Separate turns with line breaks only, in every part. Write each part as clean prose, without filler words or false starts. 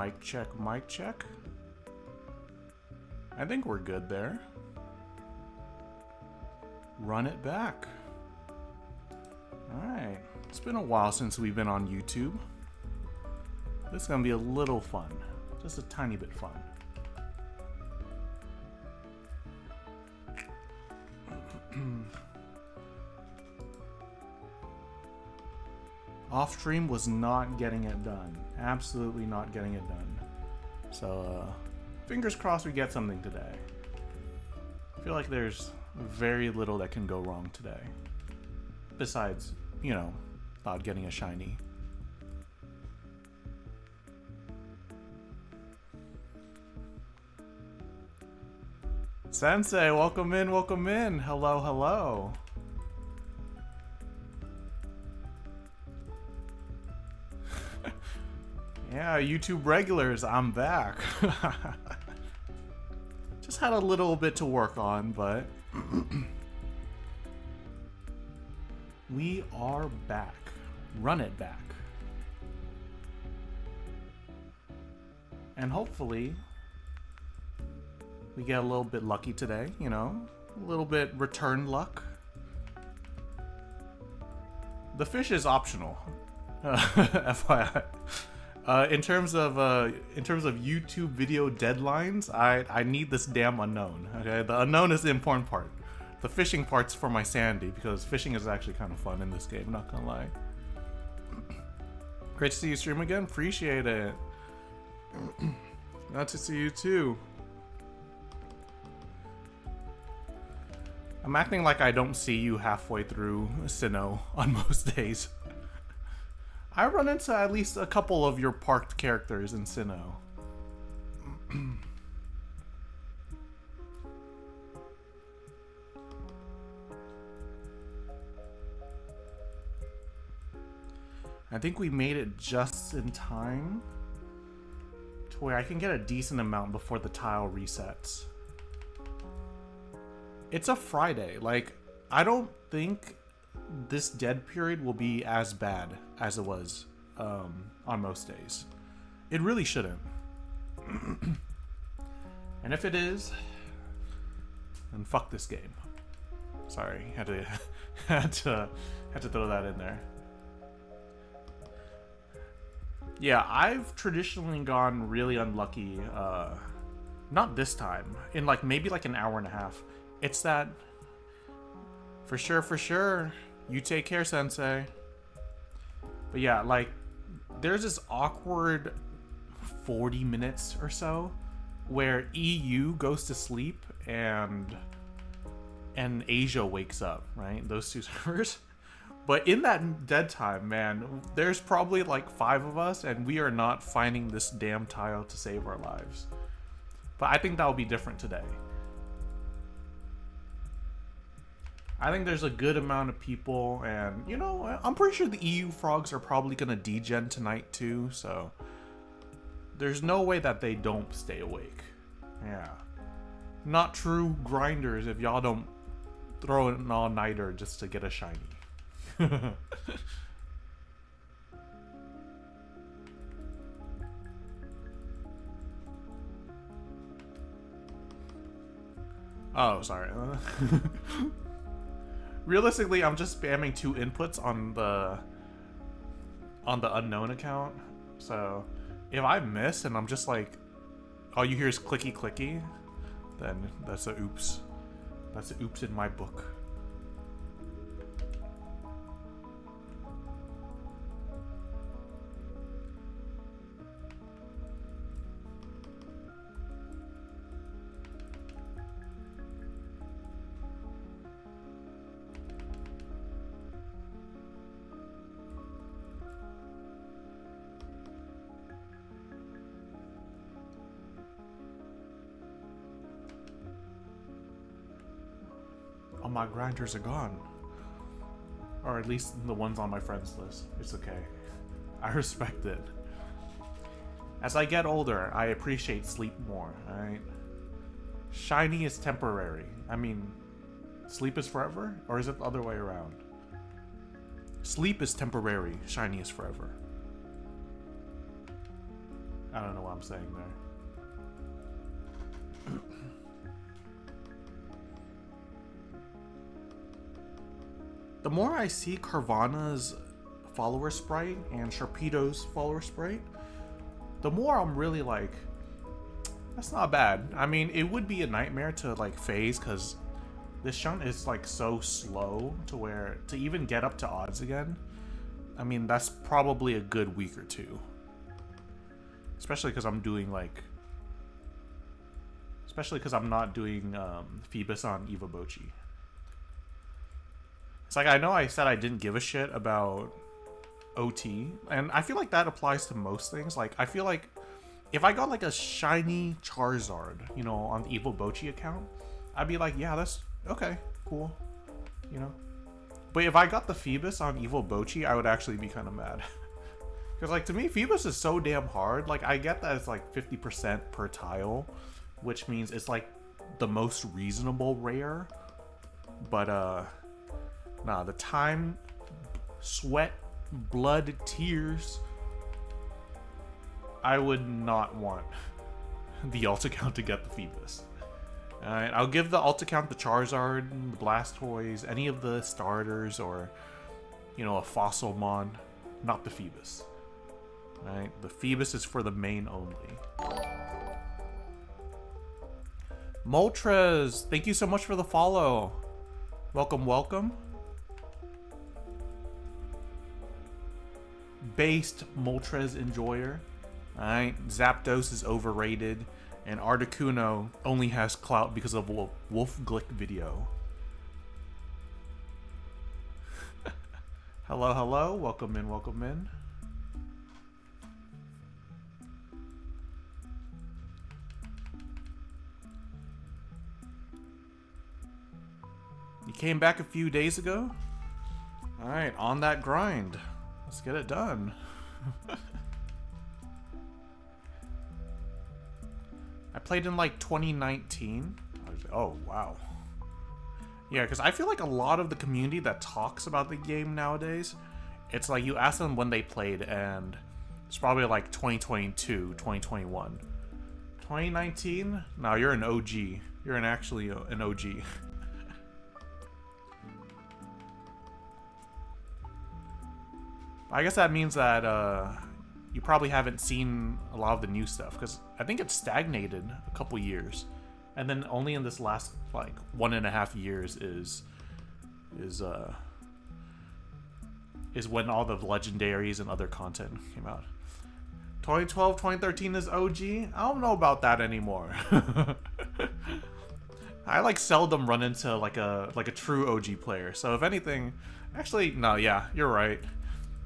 Mic check, mic check. I think we're good there. Run it back. Alright. It's been a while since we've been on YouTube. This is gonna be a little fun. Just a tiny bit fun. Off stream was not getting it done. Absolutely not getting it done. So, fingers crossed we get something today. I feel like there's very little that can go wrong today. Besides, you know, not getting a shiny. Sensei, welcome in, welcome in. Hello, hello. Yeah, YouTube regulars, I'm back. Just had a little bit to work on, but we are back. Run it back. And hopefully we get a little bit lucky today, you know? A little bit return luck. The fish is optional. FYI. In terms of YouTube video deadlines, I need this damn unknown. Okay, the unknown is the important part. The fishing part's for my sanity, because fishing is actually kind of fun in this game. Not gonna lie. Great to see you stream again. Appreciate it. Glad to see you too. I'm acting like I don't see you halfway through Sinnoh on most days. I run into at least a couple of your parked characters in Sinnoh. I think we made it just in time to where I can get a decent amount before the tile resets. It's a Friday. Like, I don't think this dead period will be as bad as it was on most days. It really shouldn't. And if it is, then fuck this game. Sorry, had to throw that in there. Yeah, I've traditionally gone really unlucky. Not this time. In like maybe like an hour and a half. It's that. For sure. You take care, Sensei. But yeah, like, there's this awkward 40 minutes or so where EU goes to sleep and Asia wakes up, right? Those two servers. But in that dead time, man, there's probably like 5 of us and we are not finding this damn tile to save our lives. But I think that'll be different today. I think there's a good amount of people, and, you know, I'm pretty sure the EU frogs are probably going to degen tonight too, so there's no way that they don't stay awake. Yeah. Not true grinders if y'all don't throw an all-nighter just to get a shiny. Oh, sorry. Realistically, I'm just spamming 2 inputs on the unknown account. So if I miss and I'm just like, all you hear is clicky clicky, then that's a oops. That's an oops in my book. All my grinders are gone. Or at least the ones on my friends list. It's okay. I respect it. As I get older, I appreciate sleep more, alright? Shiny is temporary. I mean, sleep is forever? Or is it the other way around? Sleep is temporary, shiny is forever. I don't know what I'm saying there. The more I see Carvana's follower sprite and Sharpedo's follower sprite, the more I'm really like, that's not bad. I mean, it would be a nightmare to like phase because this shunt is like so slow to where to even get up to odds again. I mean, that's probably a good week or two. Especially because I'm doing like, especially because I'm not doing Feebas on Evobochi. It's like, I know I said I didn't give a shit about OT, and I feel like that applies to most things. Like, I feel like if I got like a shiny Charizard, you know, on the Evobochi account, I'd be like, yeah, that's okay, cool, you know. But if I got the Feebas on Evobochi, I would actually be kind of mad. Because, like, to me, Feebas is so damn hard. Like, I get that it's like 50% per tile, which means it's like the most reasonable rare. But, nah, the time, sweat, blood, tears, I would not want the alt account to get the Feebas. Alright, I'll give the alt account the Charizard, the Blastoise, any of the starters, or, you know, a Fossilmon, not the Feebas. Alright, the Feebas is for the main only. Moltres, thank you so much for the follow. Welcome, welcome. Based Moltres enjoyer. Alright, Zapdos is overrated, and Articuno only has clout because of Wolf Glick video. Hello, hello, welcome in, welcome in. You came back a few days ago? Alright, on that grind. Let's get it done. I played in like 2019. Oh, wow. Yeah, because I feel like a lot of the community that talks about the game nowadays, it's like you ask them when they played and it's probably like 2022, 2021. 2019? No, you're an OG. You're actually an OG. I guess that means that you probably haven't seen a lot of the new stuff, because I think it's stagnated a couple years, and then only in this last like 1.5 years is when all the legendaries and other content came out. 2012, 2013 is OG. I don't know about that anymore. I like seldom run into like a true OG player. So if anything, actually no, yeah, you're right.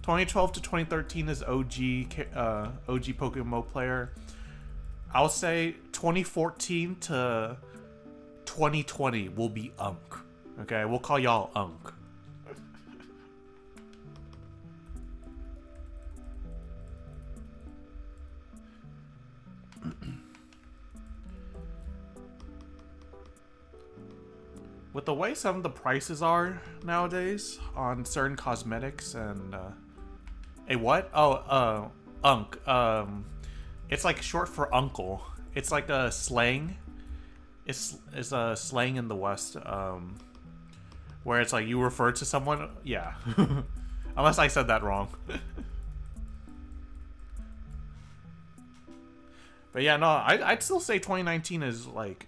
2012 to 2013 is OG PokeMMO player. I'll say 2014 to 2020 will be Unk. Okay, we'll call y'all Unk. With the way some of the prices are nowadays on certain cosmetics and hey, what? Oh, Unk. It's like short for uncle. It's like a slang. It's a slang in the West, where it's like you refer to someone. Yeah, unless I said that wrong. But yeah, no, I'd still say 2019 is like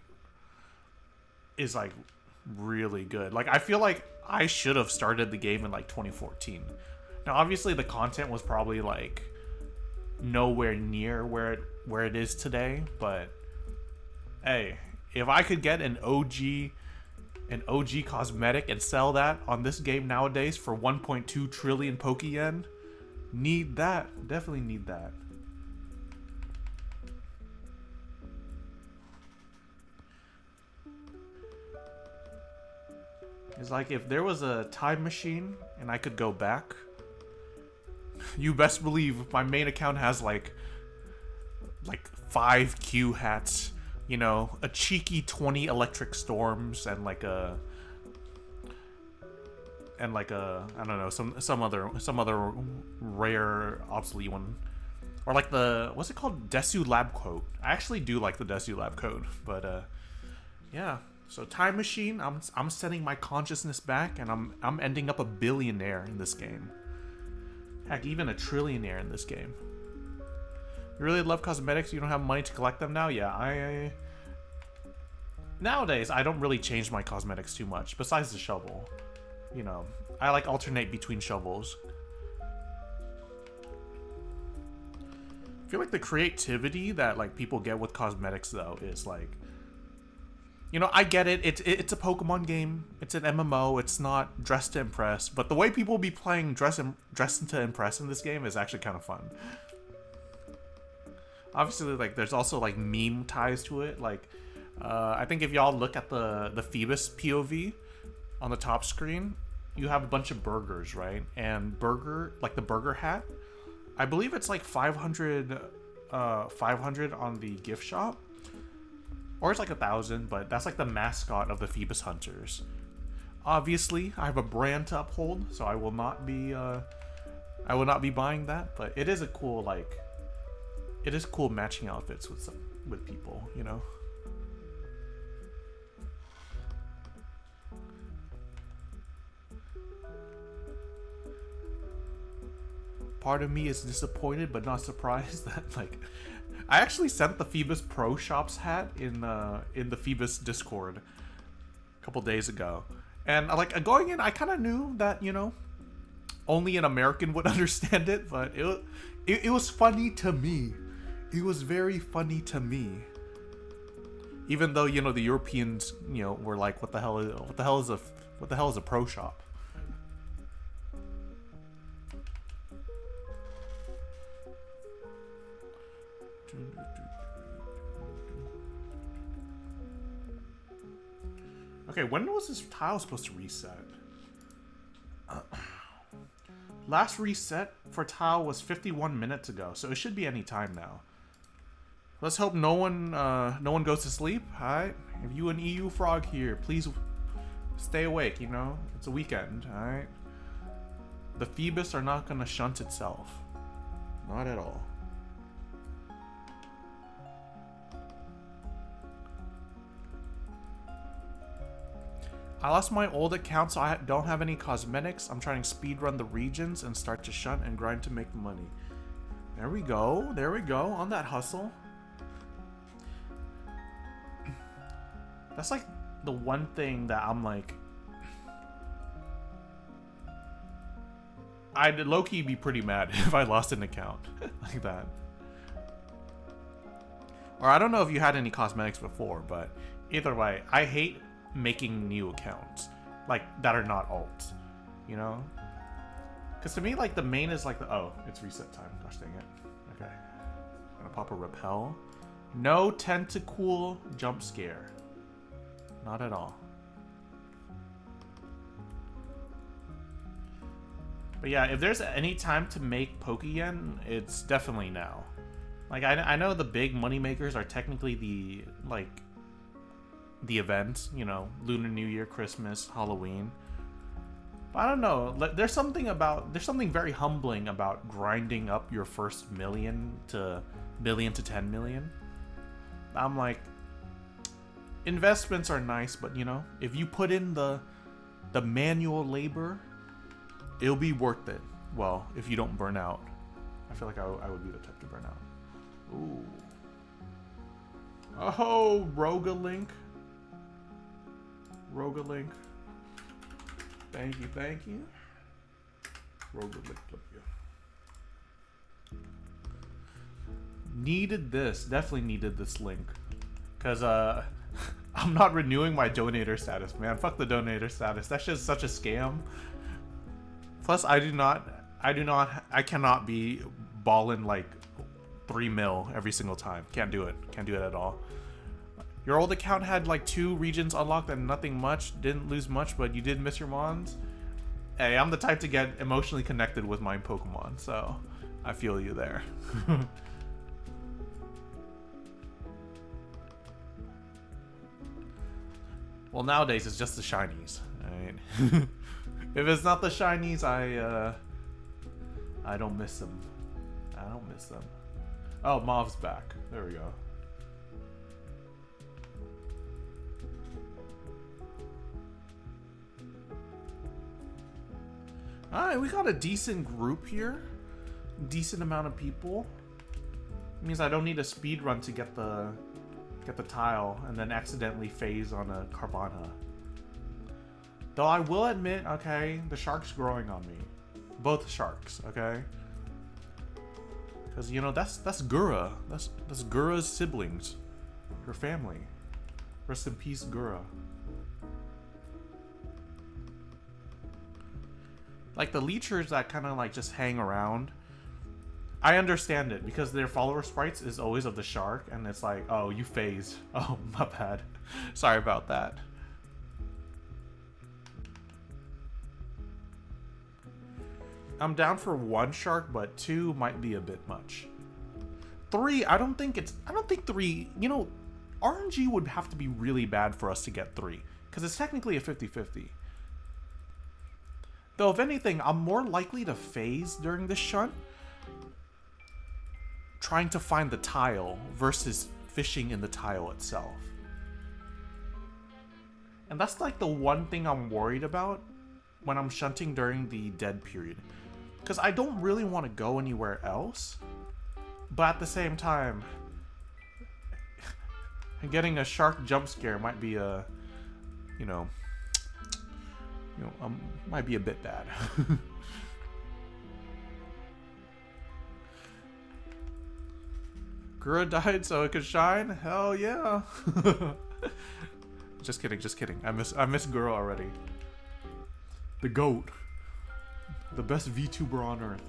really good. Like, I feel like I should have started the game in like 2014. Now, obviously, the content was probably like nowhere near where it is today, but hey, if I could get an OG cosmetic and sell that on this game nowadays for 1.2 trillion Pokeyen, need that. Definitely need that. It's like if there was a time machine and I could go back, you best believe my main account has like 5 Q hats, you know, a cheeky 20 electric storms, and like a I don't know, some other rare obsolete one, Or like the, what's it called? Desu Lab Coat. I actually do like the Desu Lab Coat, but yeah. So Time Machine, I'm sending my consciousness back, and I'm ending up a billionaire in this game. Heck, even a trillionaire in this game. You really love cosmetics? You don't have money to collect them now? Yeah, nowadays, I don't really change my cosmetics too much, besides the shovel. You know, I like alternate between shovels. I feel like the creativity that like people get with cosmetics though is like, you know, I get it. It's a Pokemon game. It's an MMO. It's not dress to impress. But the way people be playing dress to impress in this game is actually kind of fun. Obviously, like there's also like meme ties to it. Like, I think if y'all look at the Feebas POV on the top screen, you have a bunch of burgers, right? And burger, like the burger hat, I believe it's like 500 on the gift shop. Or it's like 1,000, but that's like the mascot of the Feebas Hunters. Obviously, I have a brand to uphold, so I will not be buying that. But it is a cool it is cool matching outfits with people, you know. Part of me is disappointed, but not surprised that like. I actually sent the Feebas Pro Shops hat in the Feebas Discord a couple days ago, and like going in, I kind of knew that, you know, only an American would understand it, but it was funny to me. It was very funny to me, even though, you know, the Europeans, you know, were like, what the hell is a pro shop? Okay, when was this tile supposed to reset? Last reset for tile was 51 minutes ago, so it should be any time now. Let's hope no one goes to sleep. Alright? If you an EU frog here, please stay awake, you know? It's a weekend, alright? The Feebas are not gonna shunt itself. Not at all. I lost my old account, so I don't have any cosmetics. I'm trying to speedrun the regions and start to shunt and grind to make the money. There we go. There we go. On that hustle. That's like the one thing that I'm like... I'd low-key be pretty mad if I lost an account like that. Or I don't know if you had any cosmetics before, but either way, I hate making new accounts like that are not alts, you know, because to me like the main is like the it's reset time. Gosh dang it. Okay, I'm gonna pop a repel. No tentacool jump scare, not at all. But yeah, if there's any time to make Pokeyen, it's definitely now. Like I know the big money makers are technically the event, you know, Lunar New Year, Christmas, Halloween. But I don't know. There's something very humbling about grinding up your first million to 10 million. I'm like, investments are nice, but you know, if you put in the manual labor, it'll be worth it. Well, if you don't burn out. I feel like I would be the type to burn out. Ooh. Oh, Rogalink. Rogalink. Thank you. Rogalink, love you. Needed this. Definitely needed this link. Because, I'm not renewing my donator status, man. Fuck the donator status. That's just such a scam. Plus, I cannot be balling like 3 mil every single time. Can't do it. Can't do it at all. Your old account had like 2 regions unlocked and nothing much. Didn't lose much, but you did miss your mons. Hey, I'm the type to get emotionally connected with my Pokemon, so I feel you there. Well, nowadays it's just the Shinies. Alright. If it's not the Shinies, I don't miss them. I don't miss them. Oh, Mauve's back. There we go. Alright, we got a decent group here. Decent amount of people. It means I don't need a speed run to get the tile and then accidentally phase on a Carvana. Though I will admit, okay, the shark's growing on me. Both sharks, okay? Because, you know, that's Gura. That's Gura's siblings. Her family. Rest in peace, Gura. Like, the leechers that kind of, like, just hang around, I understand it, because their follower sprites is always of the shark, and it's like, oh, you phased. Oh, my bad. Sorry about that. I'm down for 1 shark, but 2 might be a bit much. 3, I don't think 3, you know, RNG would have to be really bad for us to get 3, because it's technically a 50-50. Though, if anything, I'm more likely to phase during this shunt, trying to find the tile versus fishing in the tile itself. And that's like the one thing I'm worried about when I'm shunting during the dead period. Because I don't really want to go anywhere else, but at the same time, getting a shark jump scare might be a, might be a bit bad. Gura died so it could shine? Hell yeah. Just kidding, just kidding. I miss Gura already. The GOAT. The best VTuber on earth.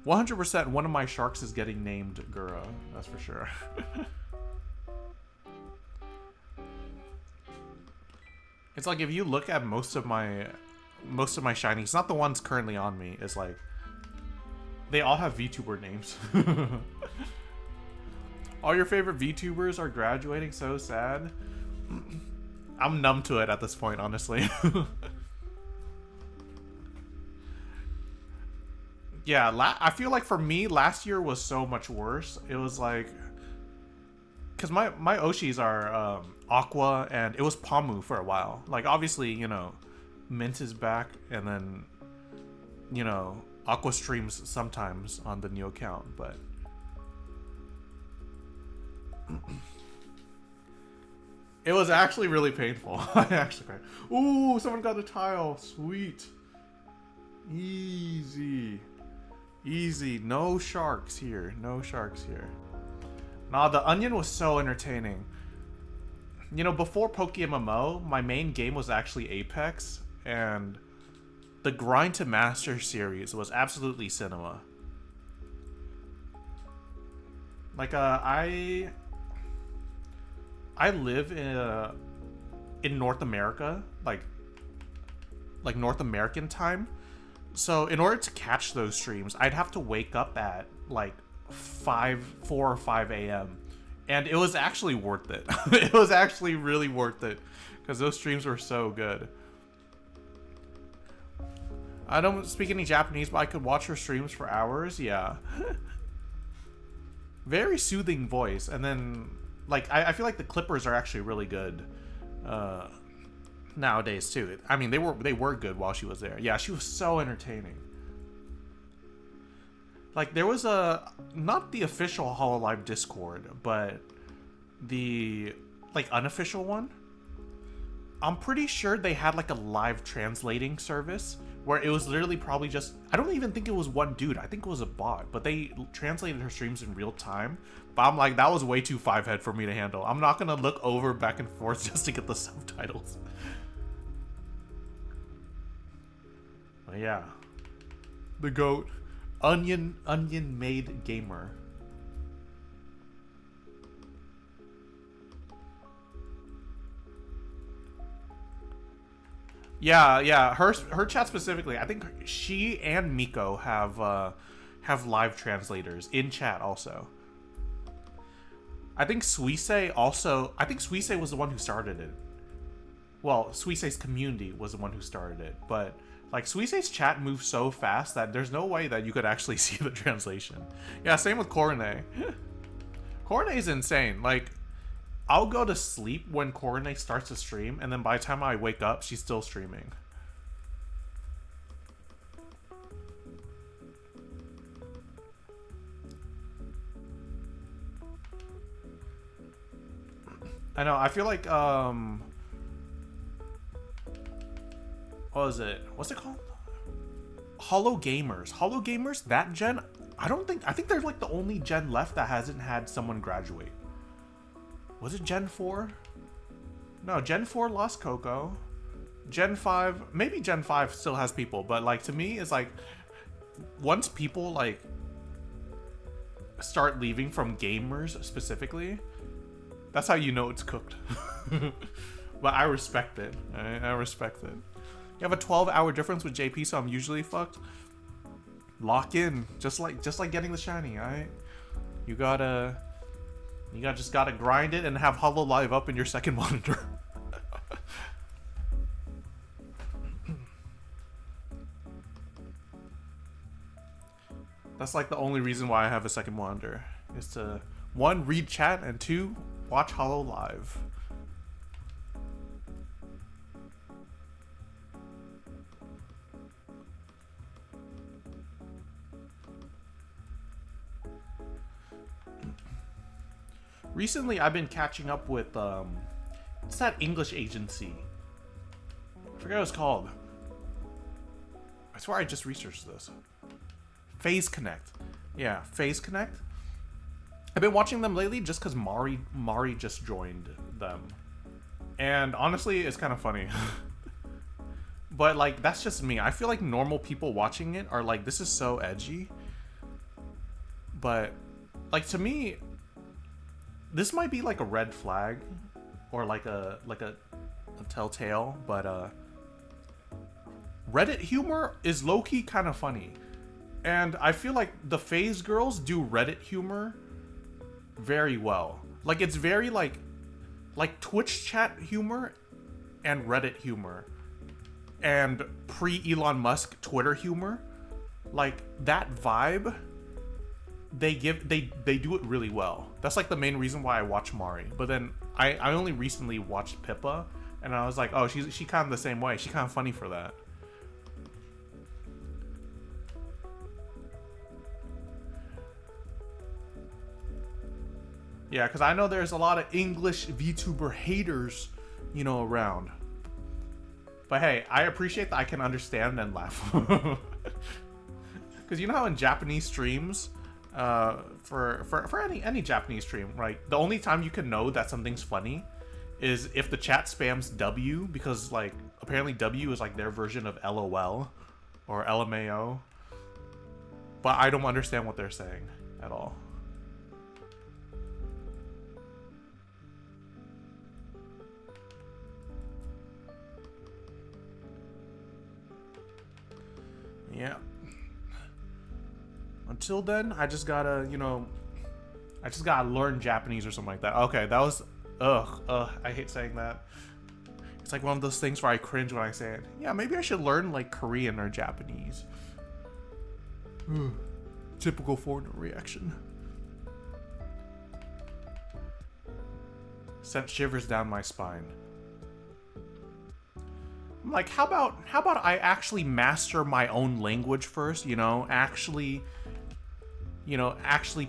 "100% one of my sharks is getting named Gura, that's for sure." It's like, if you look at most of my shinies, not the ones currently on me, is like, they all have VTuber names. All your favorite VTubers are graduating, so sad. I'm numb to it at this point, honestly. Yeah, I feel like for me, last year was so much worse. It was like, because my Oshis are Aqua, and it was Pamu for a while. Like, obviously, you know, Mint is back, and then, you know, Aqua streams sometimes on the new account, but it was actually really painful. Ooh, someone got a tile. Sweet. Easy. Easy. No sharks here. No sharks here. Nah, the onion was so entertaining. You know, before PokeMMO, my main game was actually Apex, and the Grind to Master series was absolutely cinema. Like, I live in North America, like North American time. So in order to catch those streams, I'd have to wake up at like 4 or 5 a.m. And it was actually worth it. It was actually really worth it, because those streams were so good. I don't speak any Japanese, but I could watch her streams for hours. Yeah. Very soothing voice. And then, like, I feel like the clippers are actually really good nowadays too. I mean, they were good while she was there. Yeah, she was so entertaining. Like, there was not the official Hololive Discord, but the, like, unofficial one. I'm pretty sure they had, like, a live translating service where it was literally probably just, I don't even think it was one dude. I think it was a bot, but they translated her streams in real time. But I'm like, that was way too 5-head for me to handle. I'm not gonna look over back and forth just to get the subtitles. But yeah. The GOAT. Onion made gamer. Yeah. Her chat specifically. I think she and Miko have live translators in chat also. I think Suisei also. I think Suisei was the one who started it. Well, Suisei's community was the one who started it, but Like, Suise's chat moves so fast that there's no way that you could actually see the translation. Yeah, same with Cornet. Cornet is insane. Like, I'll go to sleep when Cornet starts to stream, and then by the time I wake up, she's still streaming. I know, I feel like, what was it? What's it called? Hollow Gamers. Hollow Gamers, that gen, I think they're like the only gen left that hasn't had someone graduate. Was it Gen 4? No, Gen 4 lost Coco. Gen 5, maybe Gen 5 still has people, but like to me, it's like, once people like start leaving from gamers specifically, that's how you know it's cooked. But I respect it. I respect it. You have a 12-hour difference with JP, so I'm usually fucked. Lock in, just like getting the shiny, alright? You just gotta grind it and have Hollow Live up in your second monitor. That's like the only reason why I have a second monitor, is to 1, read chat, and 2, watch Hollow Live. Recently, I've been catching up with, what's that English agency? I forget what it's called. I swear I just researched this. Phase Connect. Yeah, Phase Connect. I've been watching them lately just because Mari just joined them. And honestly, it's kind of funny. But, like, that's just me. I feel like normal people watching it are like, this is so edgy. But, like, to me, this might be like a red flag or like a telltale, but Reddit humor is low-key kind of funny. And I feel like the FaZe girls do Reddit humor very well. Like, it's very like Twitch chat humor and Reddit humor and pre-Elon Musk Twitter humor. Like, that vibe, they do it really well. That's like the main reason why I watch Mari. But then I only recently watched Pippa, and I was like, oh, she kind of the same way. She's kind of funny for that. Yeah, because I know there's a lot of English VTuber haters, you know, around. But hey, I appreciate that I can understand and laugh. Because you know how in Japanese streams, for any Japanese stream, right? The only time you can know that something's funny is if the chat spams W, because like apparently W is like their version of LOL or LMAO. But I don't understand what they're saying at all. Yeah. Until then, I just gotta, you know, I just gotta learn Japanese or something like that. Okay, that was, I hate saying that. It's like one of those things where I cringe when I say it. Yeah, maybe I should learn like Korean or Japanese. Typical foreigner reaction. Sent shivers down my spine. I'm like, how about I actually master my own language first, you know, actually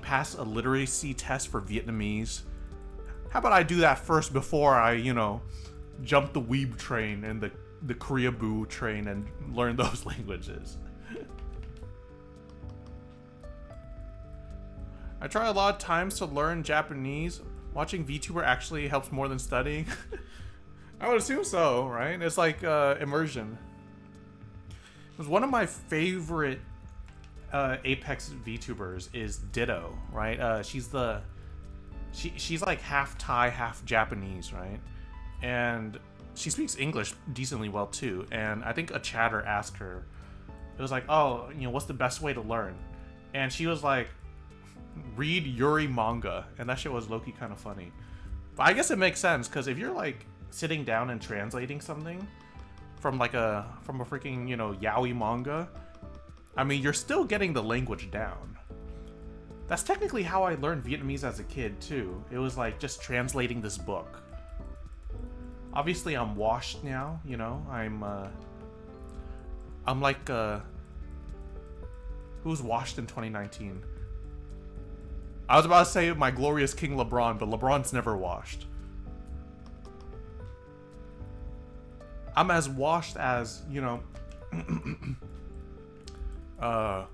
pass a literacy test for Vietnamese. How about I do that first before I, you know, jump the weeb train and the Koreaboo train and learn those languages. I try a lot of times to learn Japanese. Watching VTuber actually helps more than studying. I would assume so, right? It's like immersion. It was one of my favorite Apex VTubers is Ditto, right? She's like half Thai, half Japanese, right? And she speaks English decently well too. And I think a chatter asked her, it was like, oh, you know, what's the best way to learn? And she was like, read Yuri manga. And that shit was low-key kind of funny. But I guess it makes sense, because if you're like sitting down and translating something from like a freaking, you know, yaoi manga, I mean, you're still getting the language down. That's technically how I learned Vietnamese as a kid too. It was like just translating this book. Obviously, I'm washed now, you know. I'm like who's washed in 2019? I was about to say my glorious King LeBron, but LeBron's never washed. I'm as washed as, you know, I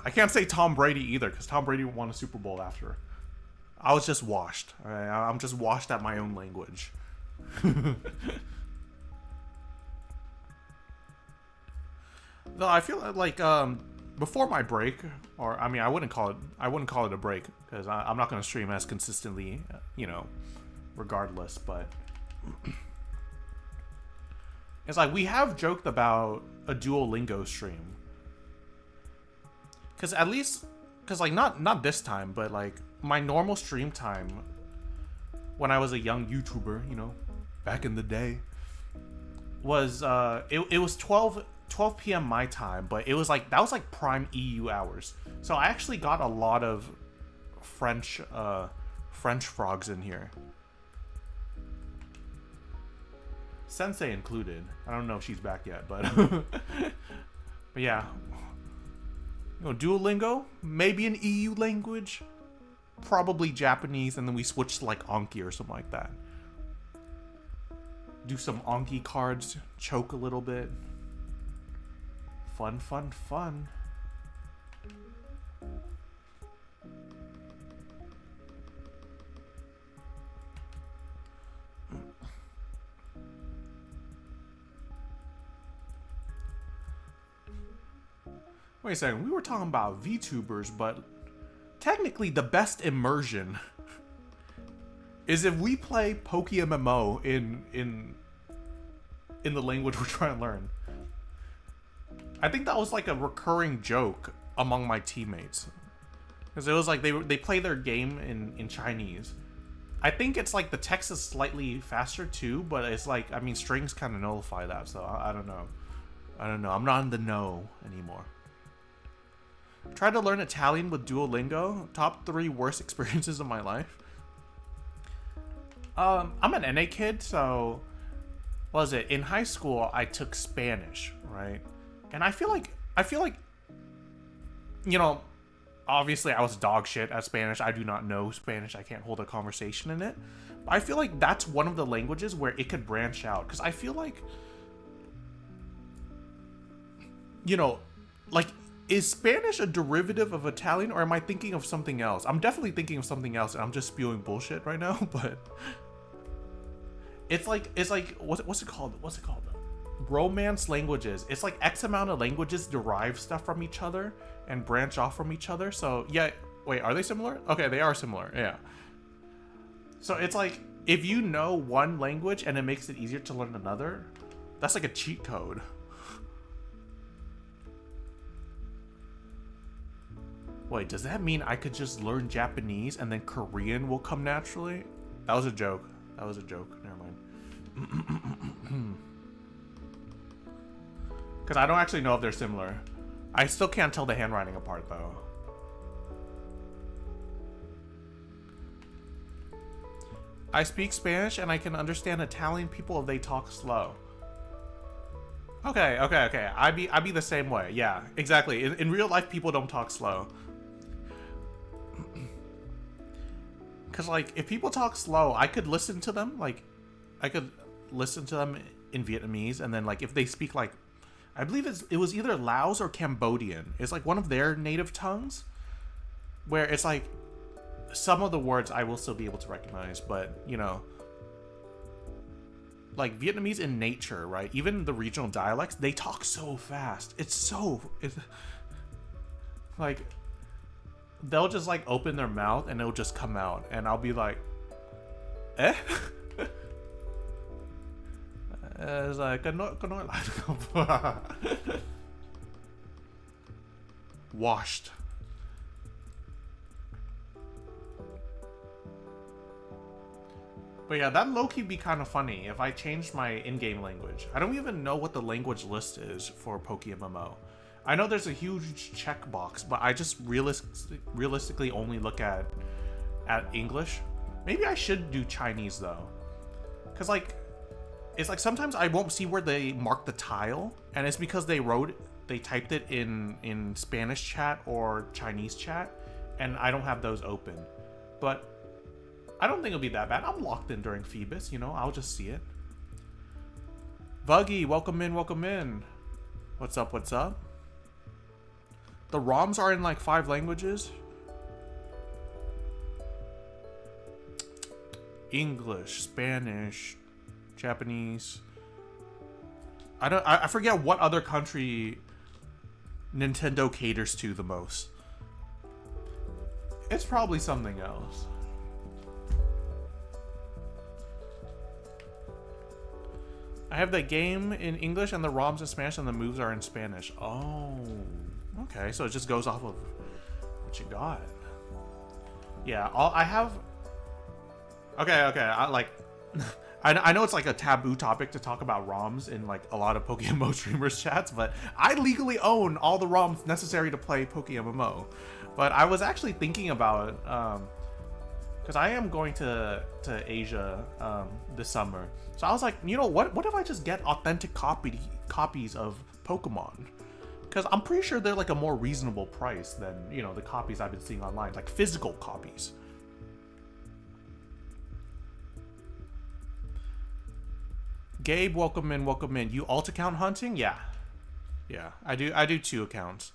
can't say Tom Brady either, because Tom Brady won a Super Bowl after. I was just washed. I'm just washed at my own language. No, I feel like before my break, or I mean, I wouldn't call it a break, because I'm not going to stream as consistently, you know, regardless. But it's like we have joked about a Duolingo stream, because at least, because like not this time, but like my normal stream time when I was a young YouTuber, you know, back in the day, was it was 12 p.m. my time, but it was like, that was like prime EU hours. So I actually got a lot of French frogs in here. Sensei included. I don't know if she's back yet, but but yeah. You know, Duolingo, maybe an EU language, probably Japanese, and then we switch to like Anki or something like that. Do some Anki cards, choke a little bit. Fun, fun, fun. Wait a second, we were talking about VTubers, but technically the best immersion is if we play PokeMMO in the language we're trying to learn. I think that was like a recurring joke among my teammates, because it was like they play their game in Chinese. I think it's like the text is slightly faster too, but it's like, I mean, strings kind of nullify that, so I don't know. I'm not in the know anymore. Tried to learn Italian with Duolingo. Top 3 worst experiences of my life. I'm an NA kid, so what was it? In high school, I took Spanish, right? And I feel like, you know, obviously I was dog shit at Spanish. I do not know Spanish. I can't hold a conversation in it. But I feel like that's one of the languages where it could branch out. Because I feel like, you know, like, is Spanish a derivative of Italian, or am I thinking of something else? I'm definitely thinking of something else, and I'm just spewing bullshit right now, but it's like what's it called? Romance languages. It's like X amount of languages derive stuff from each other and branch off from each other. So yeah, wait, are they similar? Okay, they are similar. Yeah. So it's like, if you know one language and it makes it easier to learn another, that's like a cheat code. Wait, does that mean I could just learn Japanese and then Korean will come naturally? That was a joke. Never mind. Because I don't actually know if they're similar. I still can't tell the handwriting apart, though. I speak Spanish and I can understand Italian people if they talk slow. Okay. I be the same way. Yeah, exactly. In real life, people don't talk slow. Because, like, if people talk slow, I could listen to them. Like, I could listen to them in Vietnamese, and then, like, if they speak, like, I believe it was either Laos or Cambodian. It's, like, one of their native tongues, where it's, like, some of the words I will still be able to recognize, but, you know, like, Vietnamese in nature, right? Even the regional dialects, they talk so fast. It's like, they'll just, like, open their mouth and it'll just come out, and I'll be like, eh? It's like, washed. But yeah, that low-key be kind of funny if I changed my in-game language. I don't even know what the language list is for PokeMMO. I know there's a huge checkbox, but I just realistically only look at English. Maybe I should do Chinese though, because like it's like sometimes I won't see where they mark the tile, and it's because they typed it in Spanish chat or Chinese chat, and I don't have those open. But I don't think it'll be that bad. I'm locked in during Feebas, you know, I'll just see it. Vuggy, welcome in, welcome in. What's up, what's up? The ROMs are in like 5 languages. English, Spanish, Japanese. I forget what other country Nintendo caters to the most. It's probably something else. I have the game in English and the ROMs in Spanish and the moves are in Spanish. Oh, okay. So it just goes off of what you got. Yeah, I have... Okay. I know it's like a taboo topic to talk about ROMs in like a lot of PokeMMO streamers chats, but I legally own all the ROMs necessary to play PokeMMO. But I was actually thinking about it, because I am going to Asia this summer. So I was like, you know, what if I just get authentic copies of Pokemon? Because I'm pretty sure they're like a more reasonable price than, you know, the copies I've been seeing online, like physical copies. Gabe, welcome in, welcome in. You alt account hunting? Yeah, I do 2 accounts.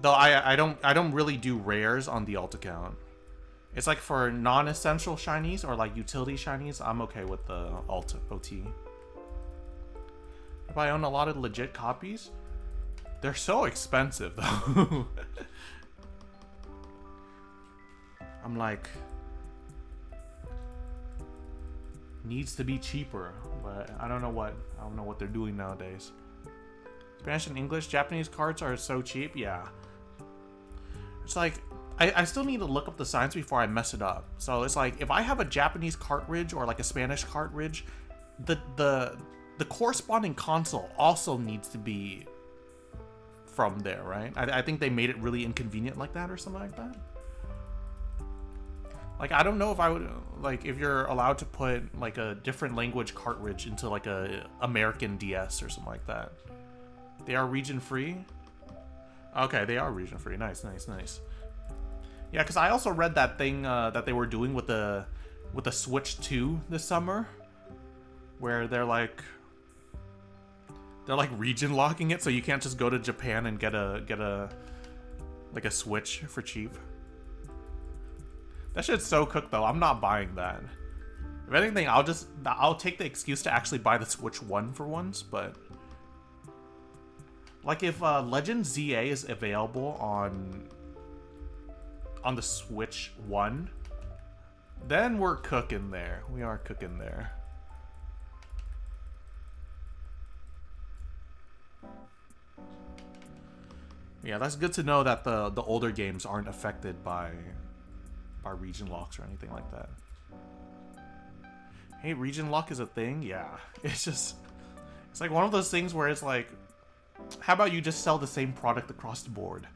Though I don't really do rares on the alt account. It's like for non-essential shinies or like utility shinies, I'm okay with the alt OT. If I own a lot of legit copies, they're so expensive though. I'm like, needs to be cheaper, but I don't know what they're doing nowadays. Spanish and English, Japanese cards are so cheap. Yeah, it's like I still need to look up the signs before I mess it up. So it's like if I have a Japanese cartridge or like a Spanish cartridge, the corresponding console also needs to be from there, right? I think they made it really inconvenient like that or something like that. Like, I don't know if I would, like, if you're allowed to put, like, a different language cartridge into, like, a American DS or something like that. They are region-free? Okay, they are region-free. Nice, nice, nice. Yeah, because I also read that thing that they were doing with the Switch 2 this summer, where they're like region locking it, so you can't just go to Japan and get a like a Switch for cheap. That shit's so cooked though. I'm not buying that. If anything, I'll take the excuse to actually buy the Switch 1 for once, but like if Legend ZA is available on the Switch 1, then we're cooking there. We are cooking there. Yeah, that's good to know that the older games aren't affected by region locks or anything like that. Hey, region lock is a thing? Yeah. It's like one of those things where it's like, how about you just sell the same product across the board?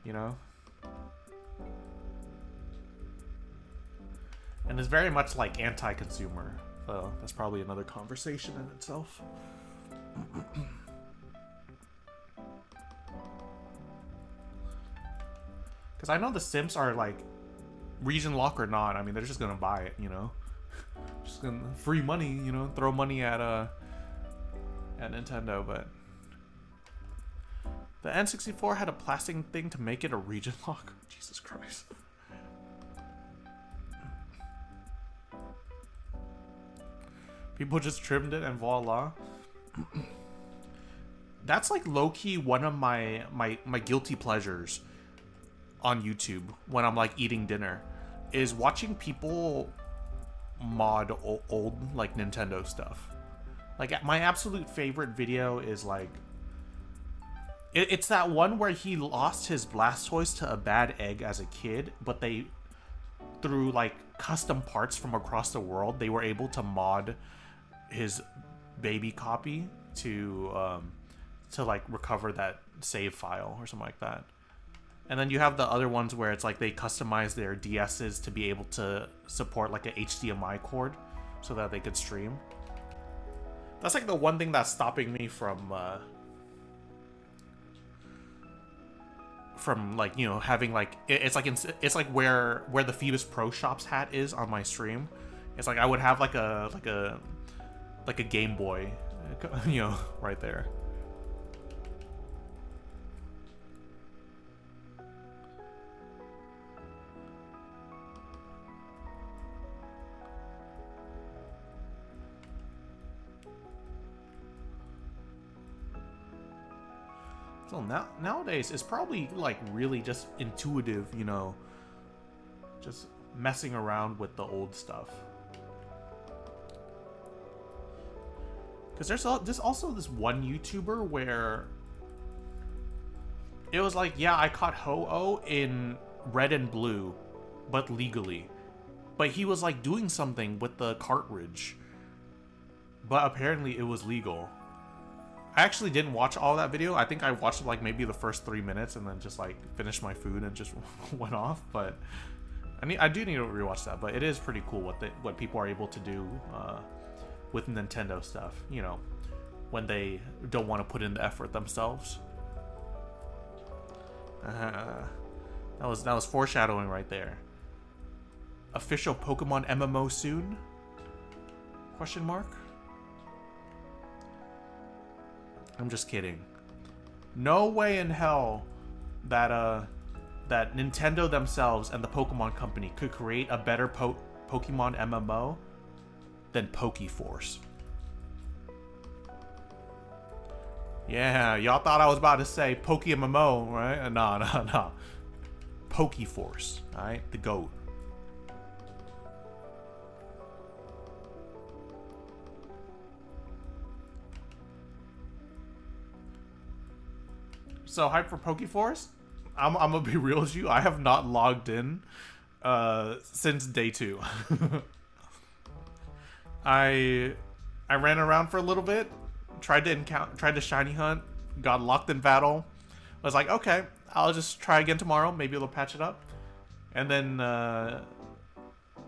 You know? And it's very much like anti-consumer. So that's probably another conversation in itself. Because I know the Sims are like, region lock or not, I mean, they're just gonna buy it, you know? Just gonna free money, you know? Throw money at Nintendo, but the N64 had a plastic thing to make it a region lock. Jesus Christ. People just trimmed it and voila. That's like low-key one of my guilty pleasures on YouTube when I'm like eating dinner, is watching people mod old like Nintendo stuff. Like my absolute favorite video is like it's that one where he lost his Blastoise to a bad egg as a kid, but they through like custom parts from across the world, they were able to mod his baby copy to like recover that save file or something like that. And then you have the other ones where it's like they customize their DSs to be able to support like a HDMI cord so that they could stream. That's like the one thing that's stopping me from like, you know, having like it's like where the Feebas Pro Shops hat is on my stream. It's like I would have like a Game Boy, you know, right there. So nowadays, it's probably like really just intuitive, you know, just messing around with the old stuff. Because there's also this one YouTuber where it was like, yeah, I caught Ho-Oh in red and blue, but legally. But he was like doing something with the cartridge, but apparently it was legal. I actually didn't watch all that video. I think I watched like maybe the first 3 minutes and then just like finished my food and just went off. But I do need to rewatch that. But it is pretty cool what people are able to do with Nintendo stuff. You know, when they don't want to put in the effort themselves. That was foreshadowing right there. Official Pokemon MMO soon? Question mark. I'm just kidding. No way in hell that that Nintendo themselves and the Pokemon Company could create a better Pokemon MMO than PokeForce. Yeah, y'all thought I was about to say PokeMMO, right? No. PokeForce, alright? The GOAT. So hype for PokeForce? I'm gonna be real with you. I have not logged in since day 2. I ran around for a little bit, tried to shiny hunt, got locked in battle. I was like, okay, I'll just try again tomorrow. Maybe it'll patch it up. And then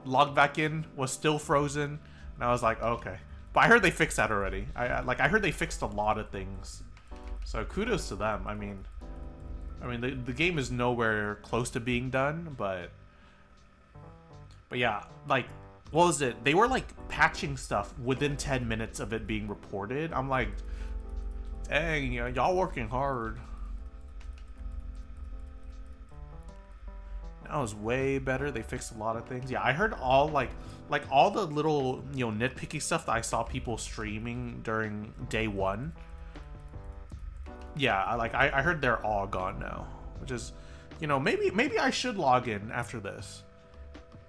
logged back in, was still frozen, and I was like, okay. But I heard they fixed that already. I heard they fixed a lot of things. So kudos to them. I mean, the game is nowhere close to being done, but yeah, like, what was it? They were like patching stuff within 10 minutes of it being reported. I'm like, dang, y'all working hard. That was way better. They fixed a lot of things. Yeah, I heard all like all the little, you know, nitpicky stuff that I saw people streaming during day 1. Yeah, I heard they're all gone now, which is, you know, maybe I should log in after this.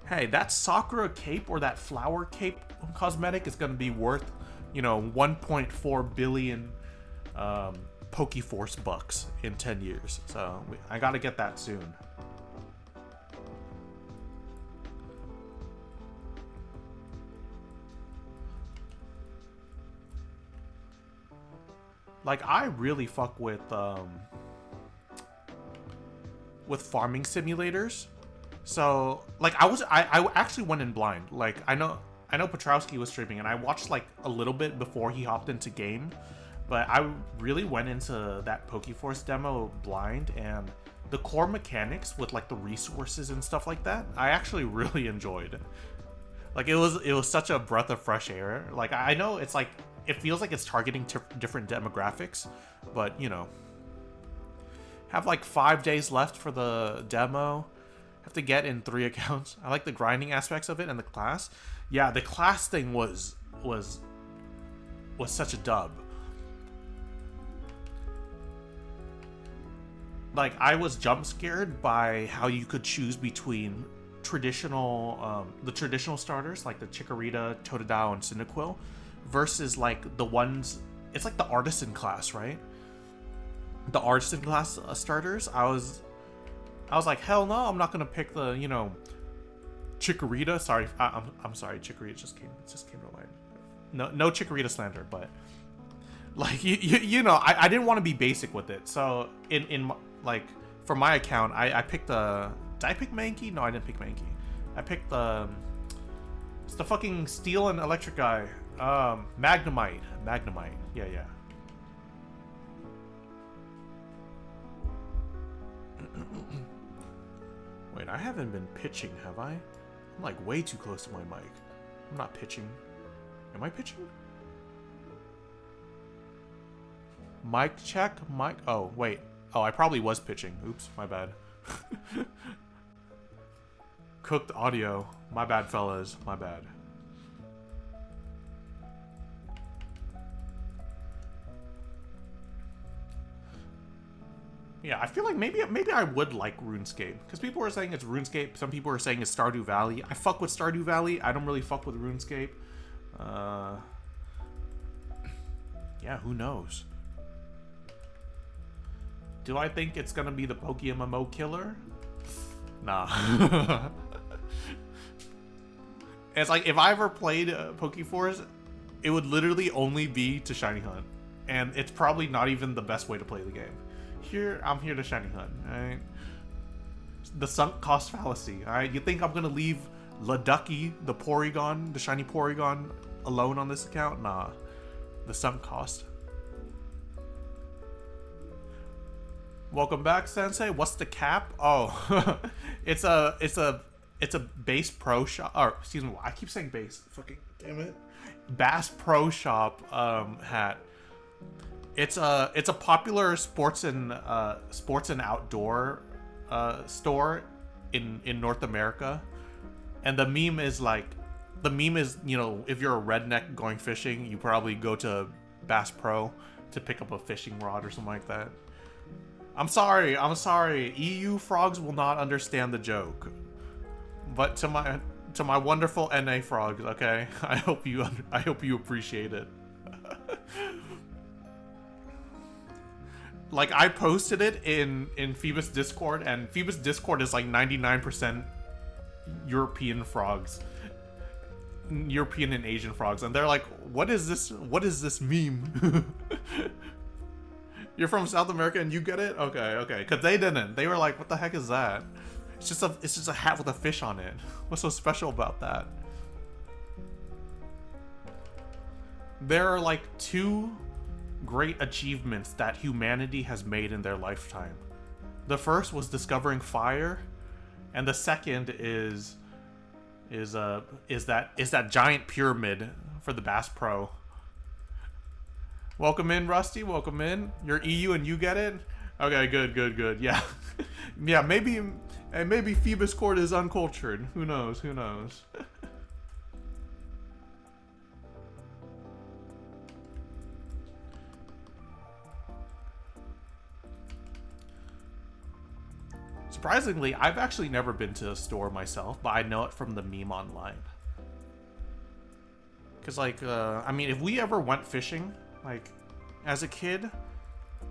Hey, that Sakura cape or that flower cape cosmetic is going to be worth, you know, 1.4 billion PokeForce bucks in 10 years. So I got to get that soon. Like, I really fuck with farming simulators. So, like, I actually went in blind. Like, I know Petrowski was streaming, and I watched like a little bit before he hopped into game, but I really went into that PokeForce demo blind, and the core mechanics with like the resources and stuff like that, I actually really enjoyed. Like, it was such a breath of fresh air. Like, I know it's like, it feels like it's targeting different demographics, but, you know, have like 5 days left for the demo. Have to get in 3 accounts. I like the grinding aspects of it and the class. Yeah, the class thing was such a dub. Like, I was jump scared by how you could choose between the traditional starters like the Chikorita, Totodile, and Cyndaquil, versus like the ones, it's like the artisan class, right? The artisan class starters. I was like, hell no, I'm not gonna pick the, you know, Chikorita. Sorry, I'm sorry. Chikorita just came to mind. No Chikorita slander, but like you know, I didn't want to be basic with it. So in like for my account, I picked a. Did I pick Mankey? No, I didn't pick Mankey. I picked it's the fucking steel and electric guy. Magnemite. Yeah. Wait, I haven't been pitching, have I? I'm like way too close to my mic. I'm not pitching. Am I pitching? Mic check? Mic? Oh, wait. Oh, I probably was pitching. Oops, my bad. Cooked audio. My bad, fellas. My bad. Yeah, I feel like maybe I would like RuneScape. Because people are saying it's RuneScape. Some people are saying it's Stardew Valley. I fuck with Stardew Valley. I don't really fuck with RuneScape. Yeah, who knows? Do I think it's gonna be the PokeMMO killer? Nah. It's like, if I ever played Pokeforce, it would literally only be to Shiny Hunt. And it's probably not even the best way to play the game. I'm here to Shiny Hunt, alright? The sunk cost fallacy, alright? You think I'm gonna leave Laducky, the Porygon, the shiny Porygon, alone on this account? Nah. The sunk cost. Welcome back, Sensei. What's the cap? Oh, it's a Bass Pro Shop. Or excuse me, I keep saying Bass. Fucking damn it. Bass Pro Shop hat. It's a popular sports and outdoor store in North America, and the meme is, you know, if you're a redneck going fishing, you probably go to Bass Pro to pick up a fishing rod or something like that. I'm sorry. EU frogs will not understand the joke, but to my wonderful NA frogs, okay, I hope you appreciate it. Like, I posted it in Feebas Discord, and Feebas Discord is like 99% European frogs. European and Asian frogs, and they're like, what is this meme? You're from South America and you get it? Okay. Because they didn't. They were like, what the heck is that? It's just a hat with a fish on it. What's so special about that? There are like two great achievements that humanity has made in their lifetime. The first was discovering fire, and the second is that giant pyramid for the Bass Pro. Welcome in, Rusty. Welcome in. You're EU and you get it? Okay, good. Yeah. Yeah, maybe Feebas Court is uncultured. Who knows? Surprisingly, I've actually never been to a store myself, but I know it from the meme online. Because, like, I mean, if we ever went fishing, like, as a kid,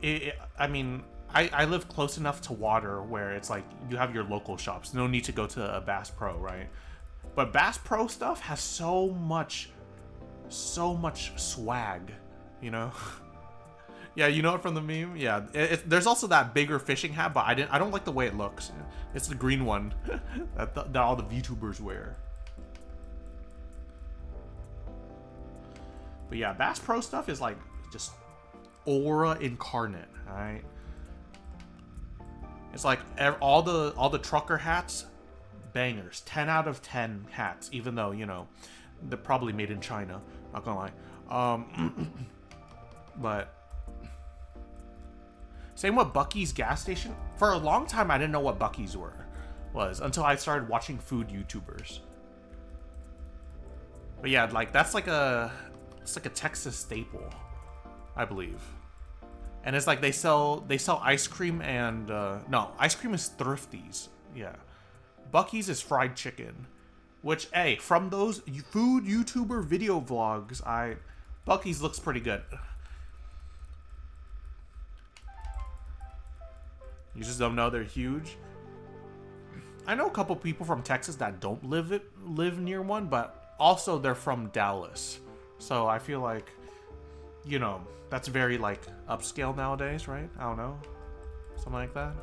I live close enough to water where it's like you have your local shops. No need to go to a Bass Pro, right? But Bass Pro stuff has so much swag, you know? Yeah, you know it from the meme? Yeah, there's also that bigger fishing hat, but I don't like the way it looks. It's the green one that all the VTubers wear. But yeah, Bass Pro stuff is like just aura incarnate, alright? It's like all the trucker hats, bangers. 10 out of 10 hats, even though, you know, they're probably made in China, not gonna lie. But same with Buc-ee's gas station. For a long time, I didn't know what Buc-ee's was until I started watching food YouTubers. But yeah, like it's like a Texas staple, I believe. And it's like they sell ice cream and no, ice cream is Thrifties. Yeah, Buc-ee's is fried chicken, which, hey, from those food YouTuber video vlogs, Buc-ee's looks pretty good. You just don't know they're huge. I know a couple people from Texas that don't live near one, but also they're from Dallas. So I feel like, you know, that's very like upscale nowadays, right? I don't know. Something like that.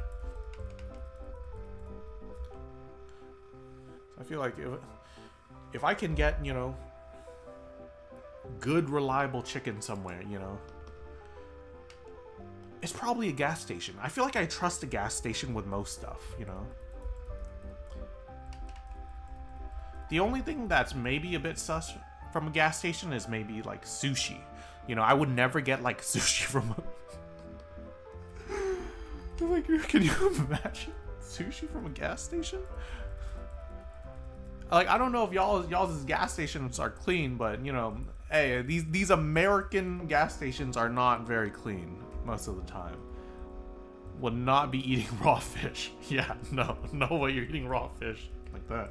I feel like if I can get, you know, good reliable chicken somewhere, you know, it's probably a gas station. I feel like I trust a gas station with most stuff, you know. The only thing that's maybe a bit sus from a gas station is maybe like sushi. You know, I would never get like sushi from a... like, can you imagine sushi from a gas station? Like, I don't know if y'all's gas stations are clean, but you know, hey, these American gas stations are not very clean most of the time. Would not be eating raw fish. Yeah, no way you're eating raw fish like that.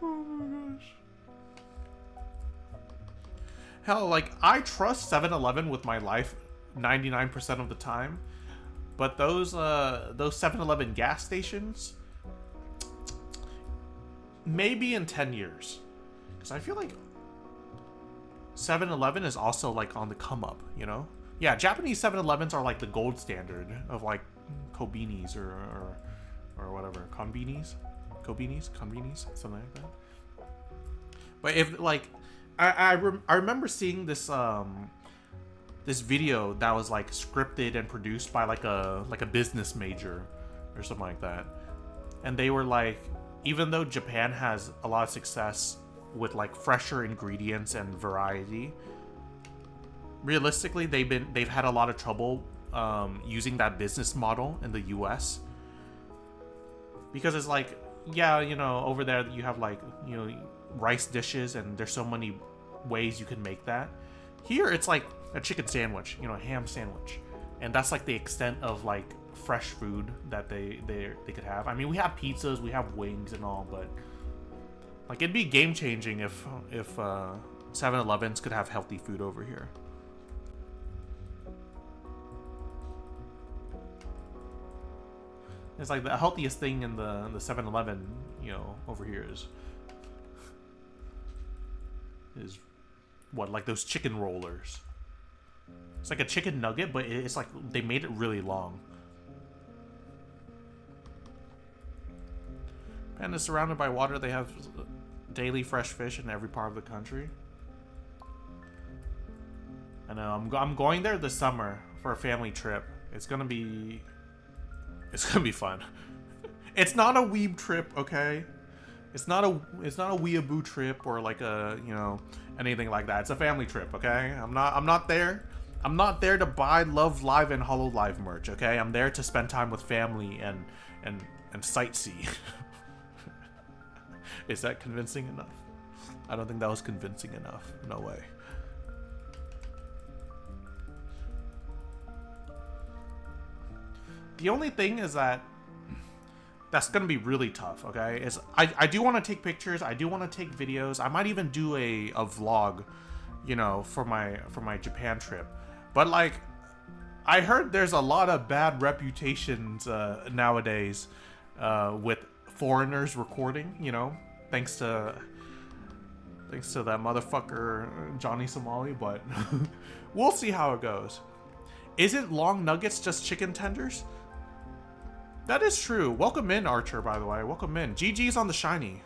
Oh my gosh. Hell, like, I trust 7-Eleven with my life 99% of the time, but those 7-Eleven gas stations, maybe in 10 years. Because I feel like 7-Eleven is also like on the come up, you know? Yeah, Japanese 7-Elevens are like the gold standard of like Kobinis or whatever. Konbinis? Konbinis? Something like that. But if like, I remember seeing this this video that was like scripted and produced by like a business major or something like that. And they were like, even though Japan has a lot of success with like fresher ingredients and variety, realistically they've had a lot of trouble using that business model in the US, because it's like, yeah, you know, over there you have like, you know, rice dishes and there's so many ways you can make that. Here it's like a chicken sandwich, you know, a ham sandwich, and that's like the extent of like fresh food that they could have. I mean, we have pizzas, we have wings and all, but like, it'd be game changing if 7-Elevens could have healthy food over here. It's like the healthiest thing in the 7-Eleven, you know, over here is what, like those chicken rollers. It's like a chicken nugget, but it's like they made it really long. Japan is surrounded by water. They have daily fresh fish in every part of the country. I know, I'm going there this summer for a family trip. It's gonna be fun. It's not a weeb trip, okay? It's not a weeaboo trip or like a, you know, anything like that. It's a family trip, okay? I'm not there to buy Love Live and Hollow Live merch, okay? I'm there to spend time with family and sightsee. Is that convincing enough? I don't think that was convincing enough. No way. The only thing is that's gonna be really tough, okay? Is I do want to take pictures, I do want to take videos. I might even do a vlog, you know, for my Japan trip. But like, I heard there's a lot of bad reputations nowadays with foreigners recording, you know, thanks to that motherfucker Johnny Somali, but we'll see how it goes. Is it long nuggets just chicken tenders? That is true. Welcome in, Archer, by the way. Welcome in. GG's on the shiny.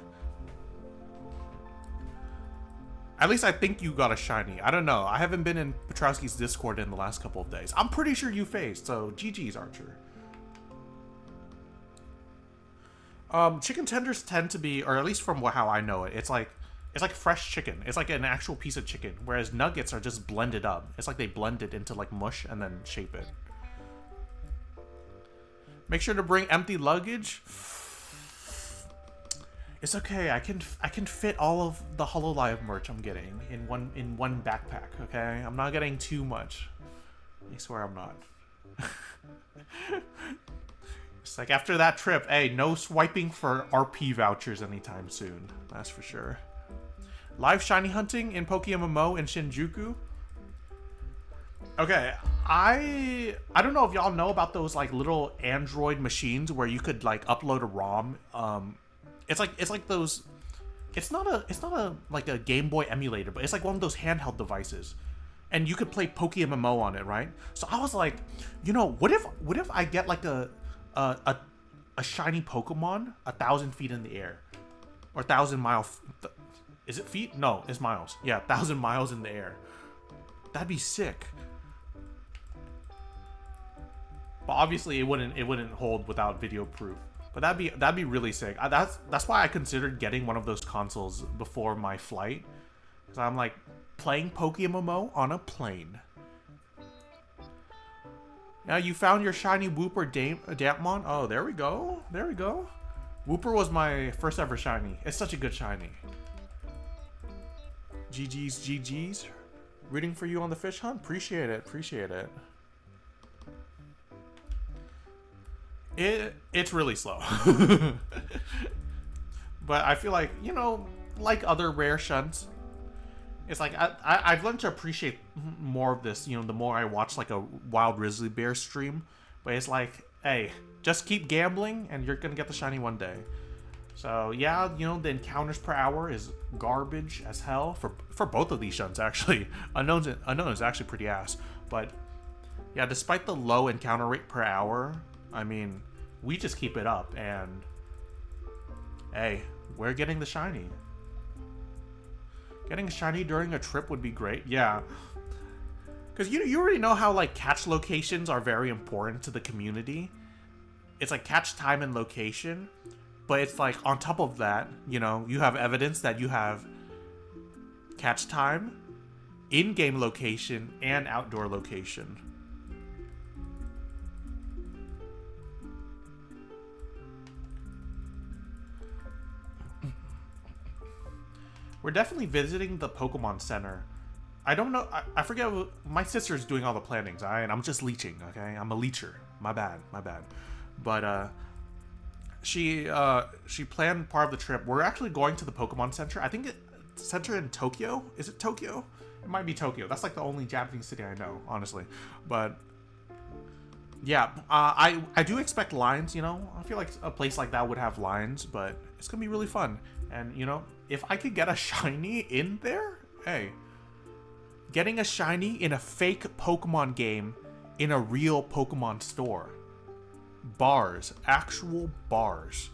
At least I think you got a shiny. I don't know. I haven't been in Petrowski's Discord in the last couple of days. I'm pretty sure you faced, so GG's, Archer. Chicken tenders tend to be, or at least from how I know it, it's like fresh chicken. It's like an actual piece of chicken, whereas nuggets are just blended up. It's like they blend it into like mush and then shape it. Make sure to bring empty luggage. It's okay. I can fit all of the HoloLive merch I'm getting in one backpack. Okay, I'm not getting too much. I swear I'm not. It's like after that trip, hey, no swiping for RP vouchers anytime soon. That's for sure. Live shiny hunting in PokeMMO in Shinjuku. Okay, I don't know if y'all know about those like little Android machines where you could like upload a ROM. It's like those. It's not a like a Game Boy emulator, but it's like one of those handheld devices, and you could play PokeMMO on it, right? So I was like, you know, what if I get like a shiny Pokemon 1,000 feet in the air, or 1,000 miles? Is it feet? No, it's miles. Yeah, 1,000 miles in the air. That'd be sick. But obviously, it wouldn't hold without video proof. But that'd be really sick. That's why I considered getting one of those consoles before my flight, because I'm like playing PokeMMO on a plane. Now you found your shiny Wooper Dampmon. Oh, there we go. There we go. Wooper was my first ever shiny. It's such a good shiny. GG's. Rooting for you on the fish hunt. Appreciate it. Appreciate it. It's really slow. But I feel like, you know, like other rare shunts, it's like I've learned to appreciate more of this, you know, the more I watch like a wild grizzly bear stream. But it's like, hey, just keep gambling and you're gonna get the shiny one day. So yeah, you know, the encounters per hour is garbage as hell for both of these shunts actually. Unknown is actually pretty ass. But yeah, despite the low encounter rate per hour, I mean, we just keep it up, and hey, we're getting the shiny. Getting a shiny during a trip would be great, yeah. Because you already know how like catch locations are very important to the community. It's like catch time and location, but it's like on top of that, you know, you have evidence that you have catch time, in-game location, and outdoor location. We're definitely visiting the Pokemon Center. I don't know. I forget. My sister's doing all the plannings. And I'm just leeching. Okay, I'm a leecher. My bad. But she planned part of the trip. We're actually going to the Pokemon Center. I think center in Tokyo. Is it Tokyo? It might be Tokyo. That's like the only Japanese city I know, honestly. But yeah, I do expect lines. You know, I feel like a place like that would have lines, but it's gonna be really fun. And you know, if I could get a shiny in there, hey, getting a shiny in a fake Pokemon game in a real Pokemon store. Bars, actual bars.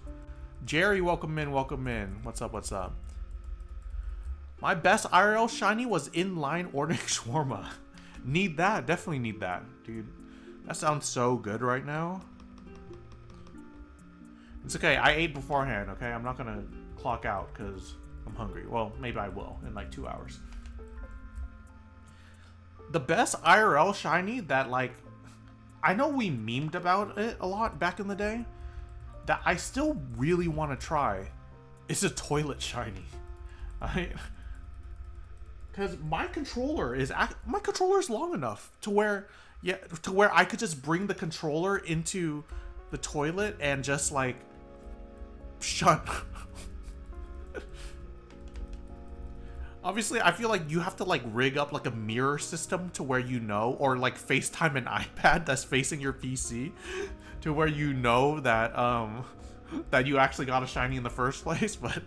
Jerry, welcome in. What's up? My best IRL shiny was in line ordering shawarma. Need that, definitely need that, dude. That sounds so good right now. It's okay, I ate beforehand, okay? I'm not gonna clock out because I'm hungry. Well, maybe I will in like 2 hours. The best IRL shiny that, like, I know we memed about it a lot back in the day, that I still really want to try is a toilet shiny. Because my controller is long enough to where I could just bring the controller into the toilet and just like shut. Obviously, I feel like you have to like rig up like a mirror system to where you know, or like FaceTime an iPad that's facing your PC to where you know that that you actually got a shiny in the first place. But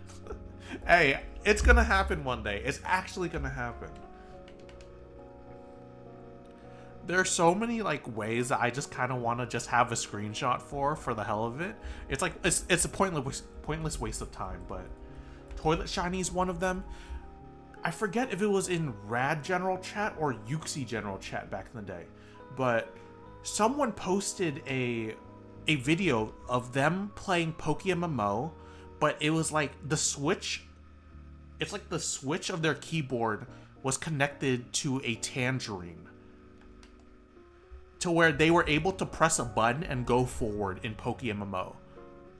hey, it's gonna happen one day. It's actually gonna happen. There are so many like ways that I just kind of want to just have a screenshot for the hell of it. It's like it's a pointless waste of time. But toilet shiny is one of them. I forget if it was in Rad General Chat or Yuxi General Chat back in the day, but someone posted a video of them playing PokeMMO, but it was like the switch. It's like the switch of their keyboard was connected to a tangerine, to where they were able to press a button and go forward in PokeMMO.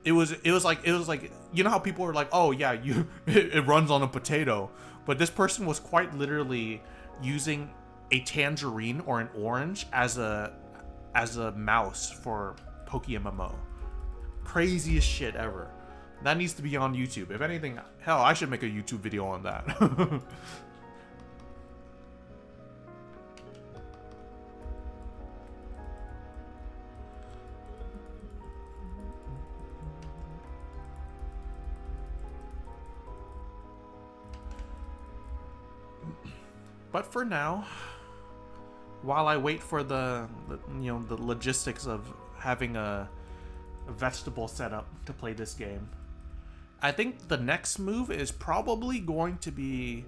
It was like you know how people are like, oh yeah, it runs on a potato. But this person was quite literally using a tangerine or an orange as a mouse for PokeMMO. Craziest shit ever. That needs to be on YouTube. If anything, hell, I should make a YouTube video on that. But for now, while I wait for the logistics of having a vegetable setup to play this game, I think the next move is probably going to be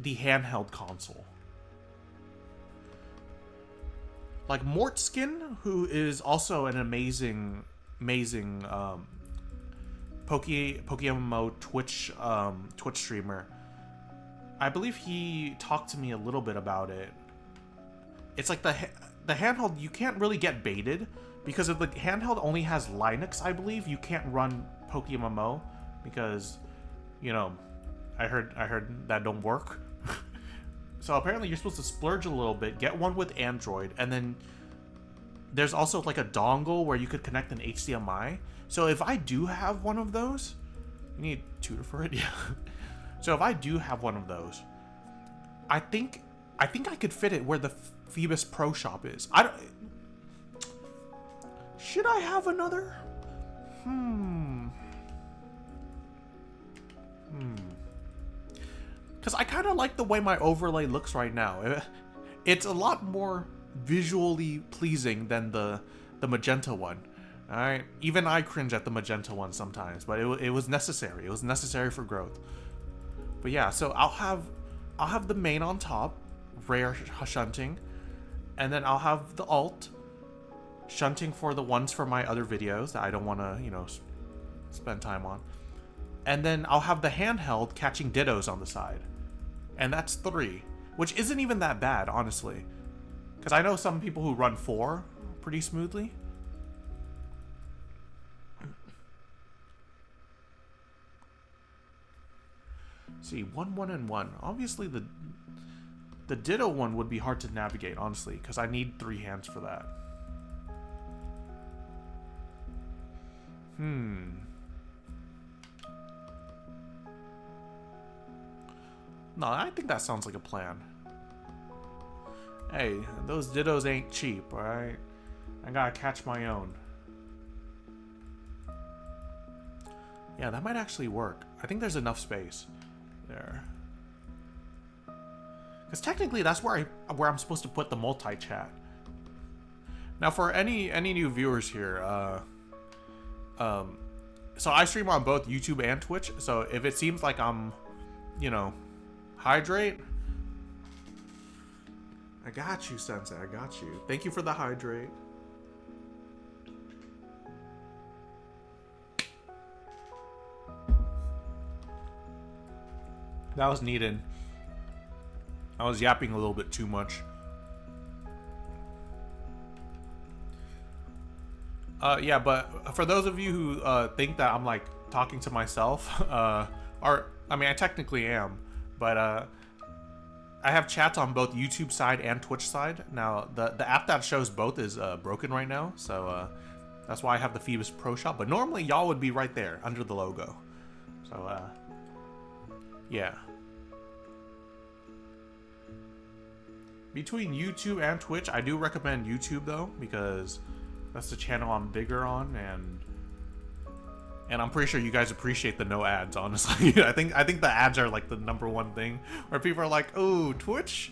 the handheld console. Like Mortskin, who is also an amazing PokeMMO Twitch streamer. I believe he talked to me a little bit about it. It's like the handheld, you can't really get baited because if the handheld only has Linux, I believe you can't run PokeMMO because, you know, I heard that don't work. So apparently you're supposed to splurge a little bit, get one with Android, and then there's also like a dongle where you could connect an HDMI. So if I do have one of those, you need tutor for it, yeah. So if I do have one of those, I think I could fit it where the Feebas Pro Shop is. Should I have another? Because I kind of like the way my overlay looks right now. It's a lot more visually pleasing than the magenta one. All right, even I cringe at the magenta one sometimes, but it was necessary. It was necessary for growth. But yeah, so I'll have the main on top, rare shunting, and then I'll have the alt shunting for the ones for my other videos that I don't want to, you know, spend time on. And then I'll have the handheld catching dittos on the side. And that's 3, which isn't even that bad, honestly. Because I know some people who run 4 pretty smoothly. See, 1, 1, and 1. Obviously, the ditto one would be hard to navigate, honestly, because I need 3 hands for that. No, I think that sounds like a plan. Hey, those dittos ain't cheap, alright? I gotta catch my own. Yeah, that might actually work. I think there's enough space there. Because technically that's where I'm supposed to put the multi-chat. Now for any new viewers here, so I stream on both YouTube and Twitch, so if it seems like I'm, you know, hydrate, I got you, Sensei, I got you. Thank you for the hydrate. That was needed. I was yapping a little bit too much. Yeah, but for those of you who think that I'm like talking to myself, or I mean, I technically am, but I have chats on both YouTube side and Twitch side. Now, the app that shows both is broken right now, so that's why I have the Feebas Pro Shop. But normally, y'all would be right there under the logo. So, yeah. Between YouTube and Twitch, I do recommend YouTube though, because that's the channel I'm bigger on, and I'm pretty sure you guys appreciate the no ads, honestly. I think the ads are like the #1 thing where people are like, "Oh, Twitch?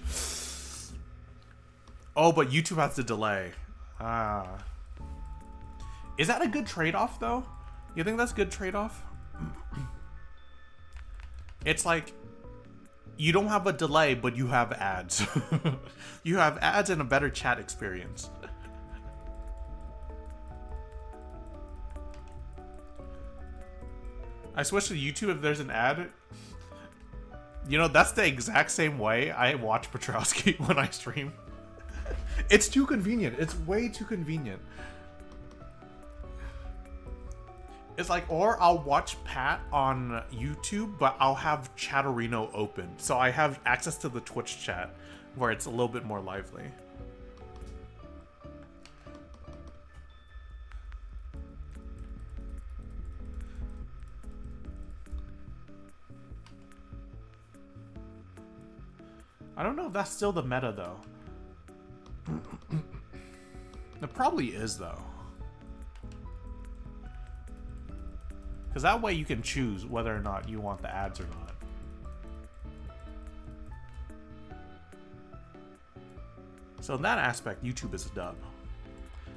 Oh, but YouTube has the delay." Is that a good trade-off though? You think that's a good trade-off? It's like you don't have a delay, but you have ads. You have ads and a better chat experience. I switch to YouTube if there's an ad. You know, that's the exact same way I watch Petrowski when I stream. It's too convenient. It's way too convenient. It's like, or I'll watch Pat on YouTube, but I'll have Chatterino open. So I have access to the Twitch chat where it's a little bit more lively. I don't know if that's still the meta, though. It probably is, though. Because that way you can choose whether or not you want the ads or not. So in that aspect, YouTube is a dub.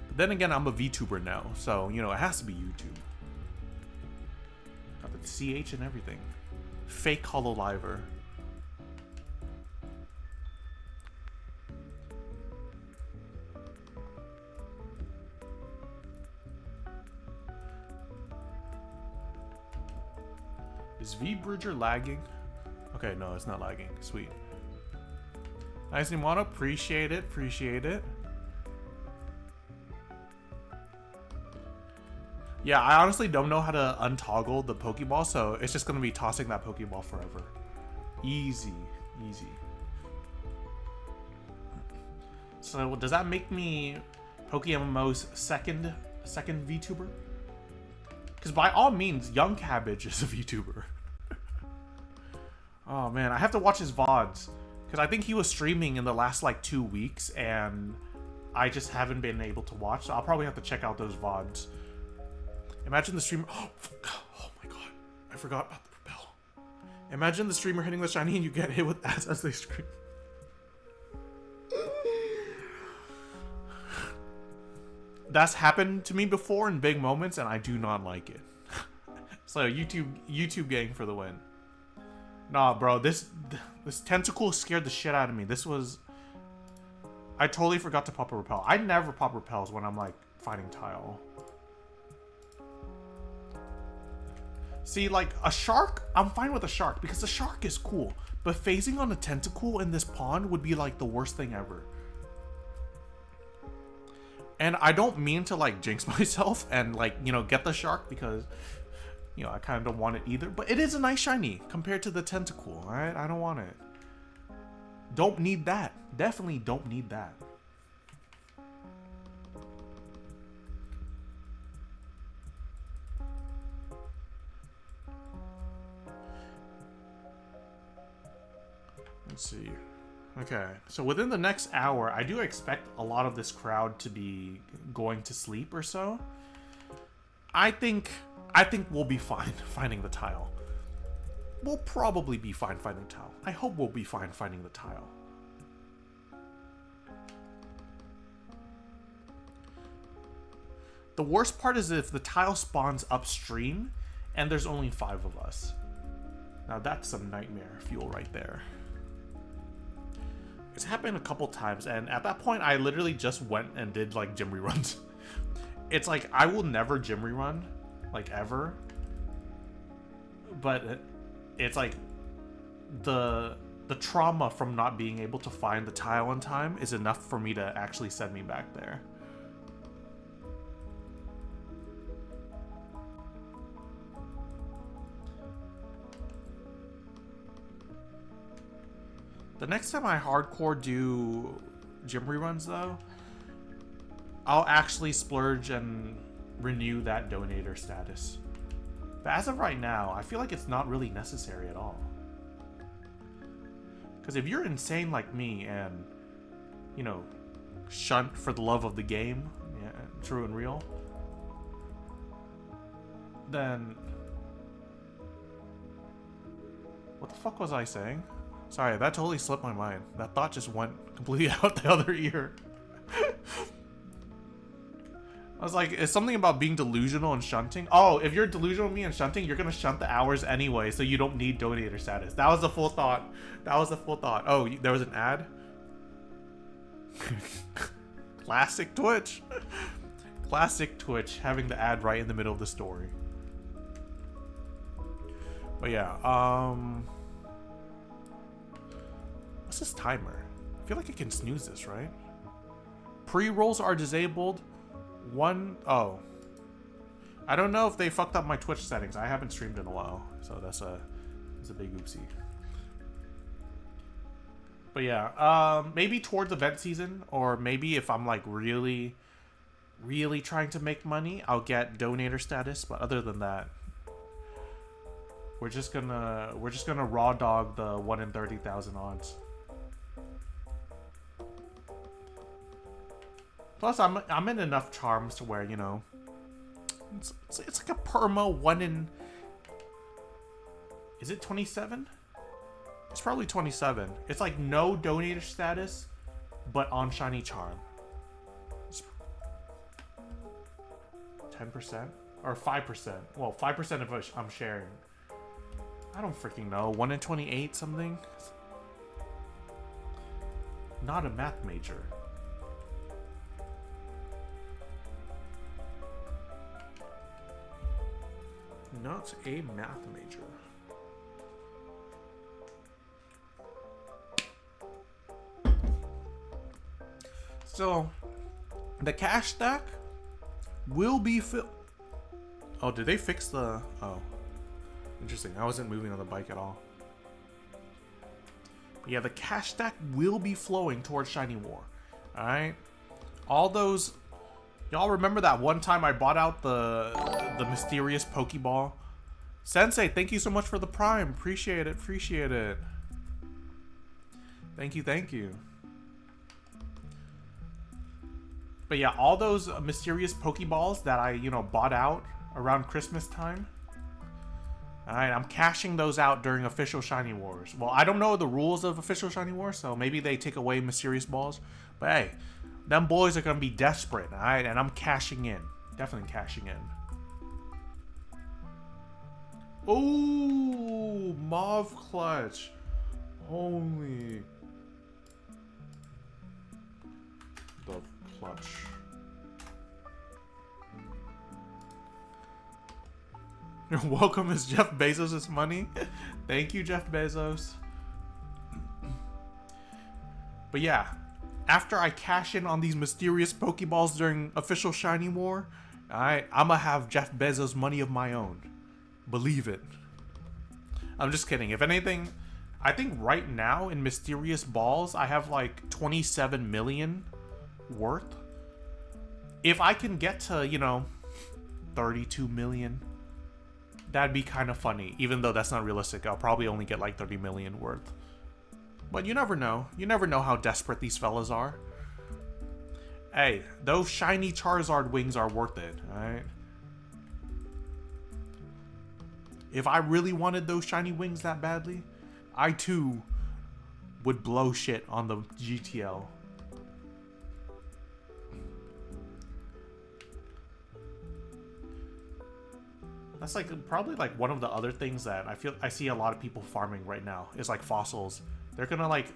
But then again, I'm a VTuber now, so you know it has to be YouTube. Got the CH and everything. Fake hololiver. Is V-Bridger lagging? Okay, no, it's not lagging. Sweet. Nice, Nimano. Appreciate it. Appreciate it. Yeah, I honestly don't know how to untoggle the Pokeball, so it's just going to be tossing that Pokeball forever. Easy. Easy. So, does that make me PokeMMO's second VTuber? Because by all means, Young Cabbage is a VTuber. Oh man, I have to watch his VODs. Because I think he was streaming in the last like 2 weeks and I just haven't been able to watch. So I'll probably have to check out those VODs. Imagine the streamer... Oh my god. I forgot about the Propel. Imagine the streamer hitting the shiny and you get hit with ads as they scream. That's happened to me before in big moments and I do not like it. So YouTube gang for the win. Nah, bro, this tentacle scared the shit out of me. This was... I totally forgot to pop a repel. I never pop repels when I'm like fighting Tile. See, like a shark, I'm fine with a shark because the shark is cool. But phasing on a tentacle in this pond would be like the worst thing ever. And I don't mean to like jinx myself and like, you know, get the shark because, you know, I kind of don't want it either. But it is a nice shiny compared to the tentacle, alright? I don't want it. Don't need that. Definitely don't need that. Let's see. Okay, so within the next hour, I do expect a lot of this crowd to be going to sleep or so. I think we'll be fine finding the Tile. We'll probably be fine finding the Tile. I hope we'll be fine finding the Tile. The worst part is if the Tile spawns upstream and there's only 5 of us. Now that's some nightmare fuel right there. It's happened a couple times, and at that point, I literally just went and did, like, gym reruns. It's like, I will never gym rerun, like, ever. But it's like, the trauma from not being able to find the Tile in time is enough for me to actually send me back there. The next time I hardcore do gym reruns, though, I'll actually splurge and renew that donator status. But as of right now, I feel like it's not really necessary at all. Because if you're insane like me and, you know, shunt for the love of the game, yeah, true and real, then... What the fuck was I saying? Sorry, that totally slipped my mind. That thought just went completely out the other ear. I was like, it's something about being delusional and shunting. Oh, if you're delusional with me and shunting, you're gonna shunt the hours anyway, so you don't need donator status. That was the full thought. That was the full thought. Oh, there was an ad? Classic Twitch. Classic Twitch, having the ad right in the middle of the story. But yeah, what's this timer? I feel like I can snooze this, right? Pre-rolls are disabled. Oh. I don't know if they fucked up my Twitch settings. I haven't streamed in a while, so that's a big oopsie. But yeah, maybe towards event season, or maybe if I'm like really trying to make money, I'll get donator status. But other than that, we're just gonna raw dog the 1 in 30,000 odds. Plus, I'm in enough charms to where, you know, it's like a perma 1 in... Is it 27? It's probably 27. It's like no donator status, but on Shiny Charm. 10% or 5%. Well, 5% if I'm sharing. I don't freaking know. 1 in 28 something. Not a math major. Not a math major. So, the cash stack will be filled. Oh, did they fix the... Oh. Interesting. I wasn't moving on the bike at all. But yeah, the cash stack will be flowing towards Shiny War. Alright? All those... Y'all remember that one time I bought out the mysterious Pokeball? Sensei, thank you so much for the Prime. Appreciate it. Appreciate it. Thank you. Thank you. But yeah, all those mysterious Pokeballs that I, you know, bought out around Christmas time. Alright, I'm cashing those out during official Shiny Wars. Well, I don't know the rules of official Shiny Wars, so maybe they take away mysterious balls. But hey, them boys are gonna be desperate, alright? And I'm cashing in. Definitely cashing in. Ooh, Mauve Clutch. Holy. The clutch. Your welcome is Jeff Bezos' money. Thank you, Jeff Bezos. But yeah, after I cash in on these mysterious Pokeballs during official Shiny War, alright, I'ma have Jeff Bezos money of my own. Believe it. I'm just kidding. If anything, I think right now in mysterious balls, I have like 27 million worth. If I can get to, you know, 32 million, that'd be kind of funny. Even though that's not realistic, I'll probably only get like 30 million worth. But you never know. You never know how desperate these fellas are. Hey, those shiny Charizard wings are worth it, alright? If I really wanted those shiny wings that badly, I too would blow shit on the GTL. That's like probably like one of the other things that I see a lot of people farming right now is like fossils. They're gonna like,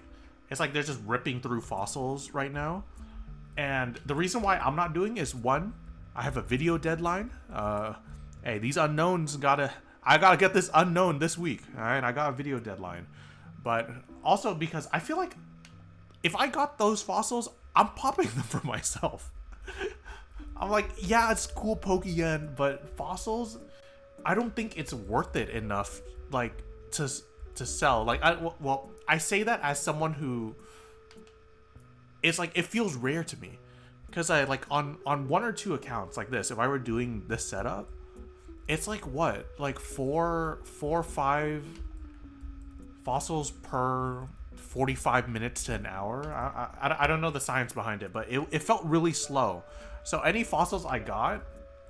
it's like they're just ripping through fossils right now. And the reason why I'm not doing is, one, I have a video deadline. Hey, these unknowns I gotta get this unknown this week. All right, I got a video deadline. But also because I feel like if I got those fossils, I'm popping them for myself. I'm like, yeah, it's cool Pokémon, but fossils, I don't think it's worth it enough, like, to sell. Like, I say that as someone who, it's like, it feels rare to me. Because I, like, on 1 or 2 accounts like this, if I were doing this setup, it's like, what? Like, 4 or 5 fossils per 45 minutes to an hour? I don't know the science behind it, but it felt really slow. So any fossils I got,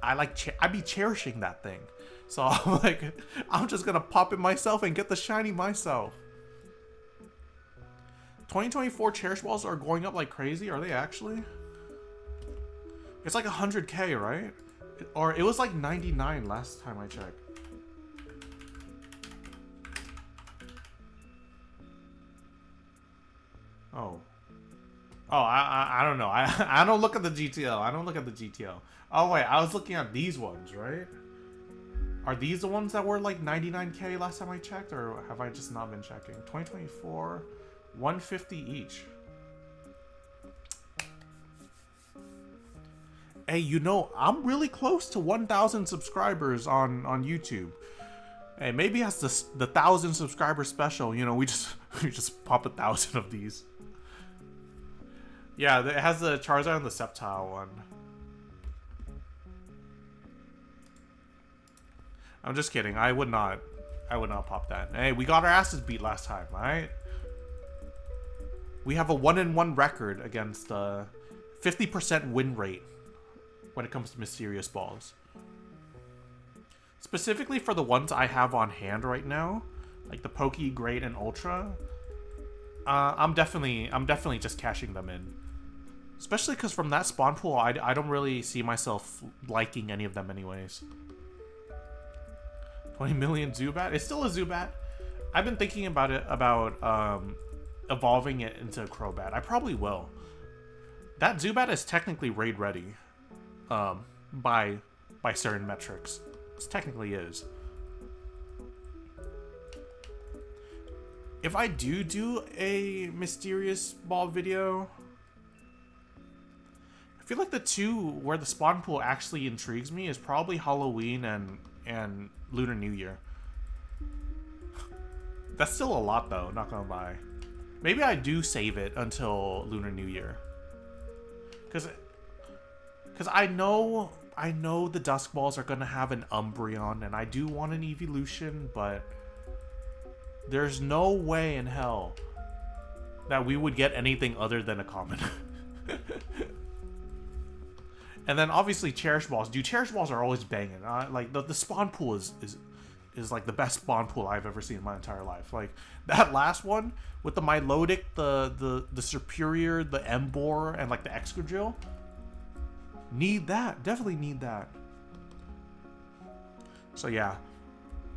I'd be cherishing that thing. So I'm like, I'm just gonna pop it myself and get the shiny myself. 2024 cherish balls are going up like crazy. Are they actually? It's like 100k, right? Or it was like 99 last time I checked. Oh. Oh, I don't know. I don't look at the GTL. I don't look at the GTL. Oh wait, I was looking at these ones, right? Are these the ones that were like 99k last time I checked, or have I just not been checking? 2024, 150 each. Hey, you know, I'm really close to 1,000 subscribers on YouTube. Hey, maybe that's the 1,000 subscriber special. You know, we just pop 1,000 of these. Yeah, it has the Charizard and the Sceptile one. I'm just kidding. I would not pop that. Hey, we got our asses beat last time, alright? We have a 1-in-1 record against 50% win rate when it comes to mysterious balls. Specifically for the ones I have on hand right now, like the Poke, Great, and Ultra, I'm definitely just cashing them in. Especially because from that spawn pool, I don't really see myself liking any of them anyways. 20 million Zubat? It's still a Zubat. I've been thinking about it, evolving it into a Crobat. I probably will. That Zubat is technically raid ready, by certain metrics. It technically is. If I do a mysterious ball video, I feel like the two where the spawn pool actually intrigues me is probably Halloween and Lunar New Year. That's still a lot though, not gonna lie. Maybe I do save it until Lunar New Year. Cause I know the Dusk Balls are gonna have an Umbreon, and I do want an evolution, but there's no way in hell that we would get anything other than a common. And then obviously Cherish Balls. Dude, Cherish Balls are always banging. Like the spawn pool is like the best spawn pool I've ever seen in my entire life. Like that last one with the Milotic, the Superior, the Emboar, and like the Excadrill. Need that. Definitely need that. So yeah.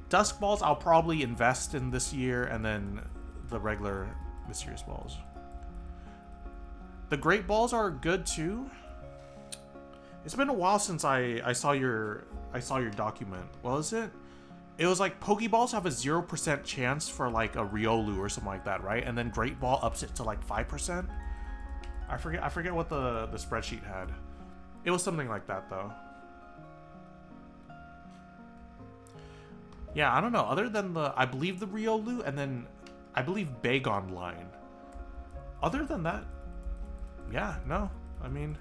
Dusk Balls I'll probably invest in this year, and then the regular Mysterious Balls. The Great Balls are good too. It's been a while since I saw your document. What was it? It was like Pokeballs have a 0% chance for like a Riolu or something like that, right? And then Great Ball ups it to like 5%. I forget what the spreadsheet had. It was something like that though. Yeah, I don't know. Other than I believe the Riolu, and then I believe Bagon line. Other than that, yeah, no. I mean,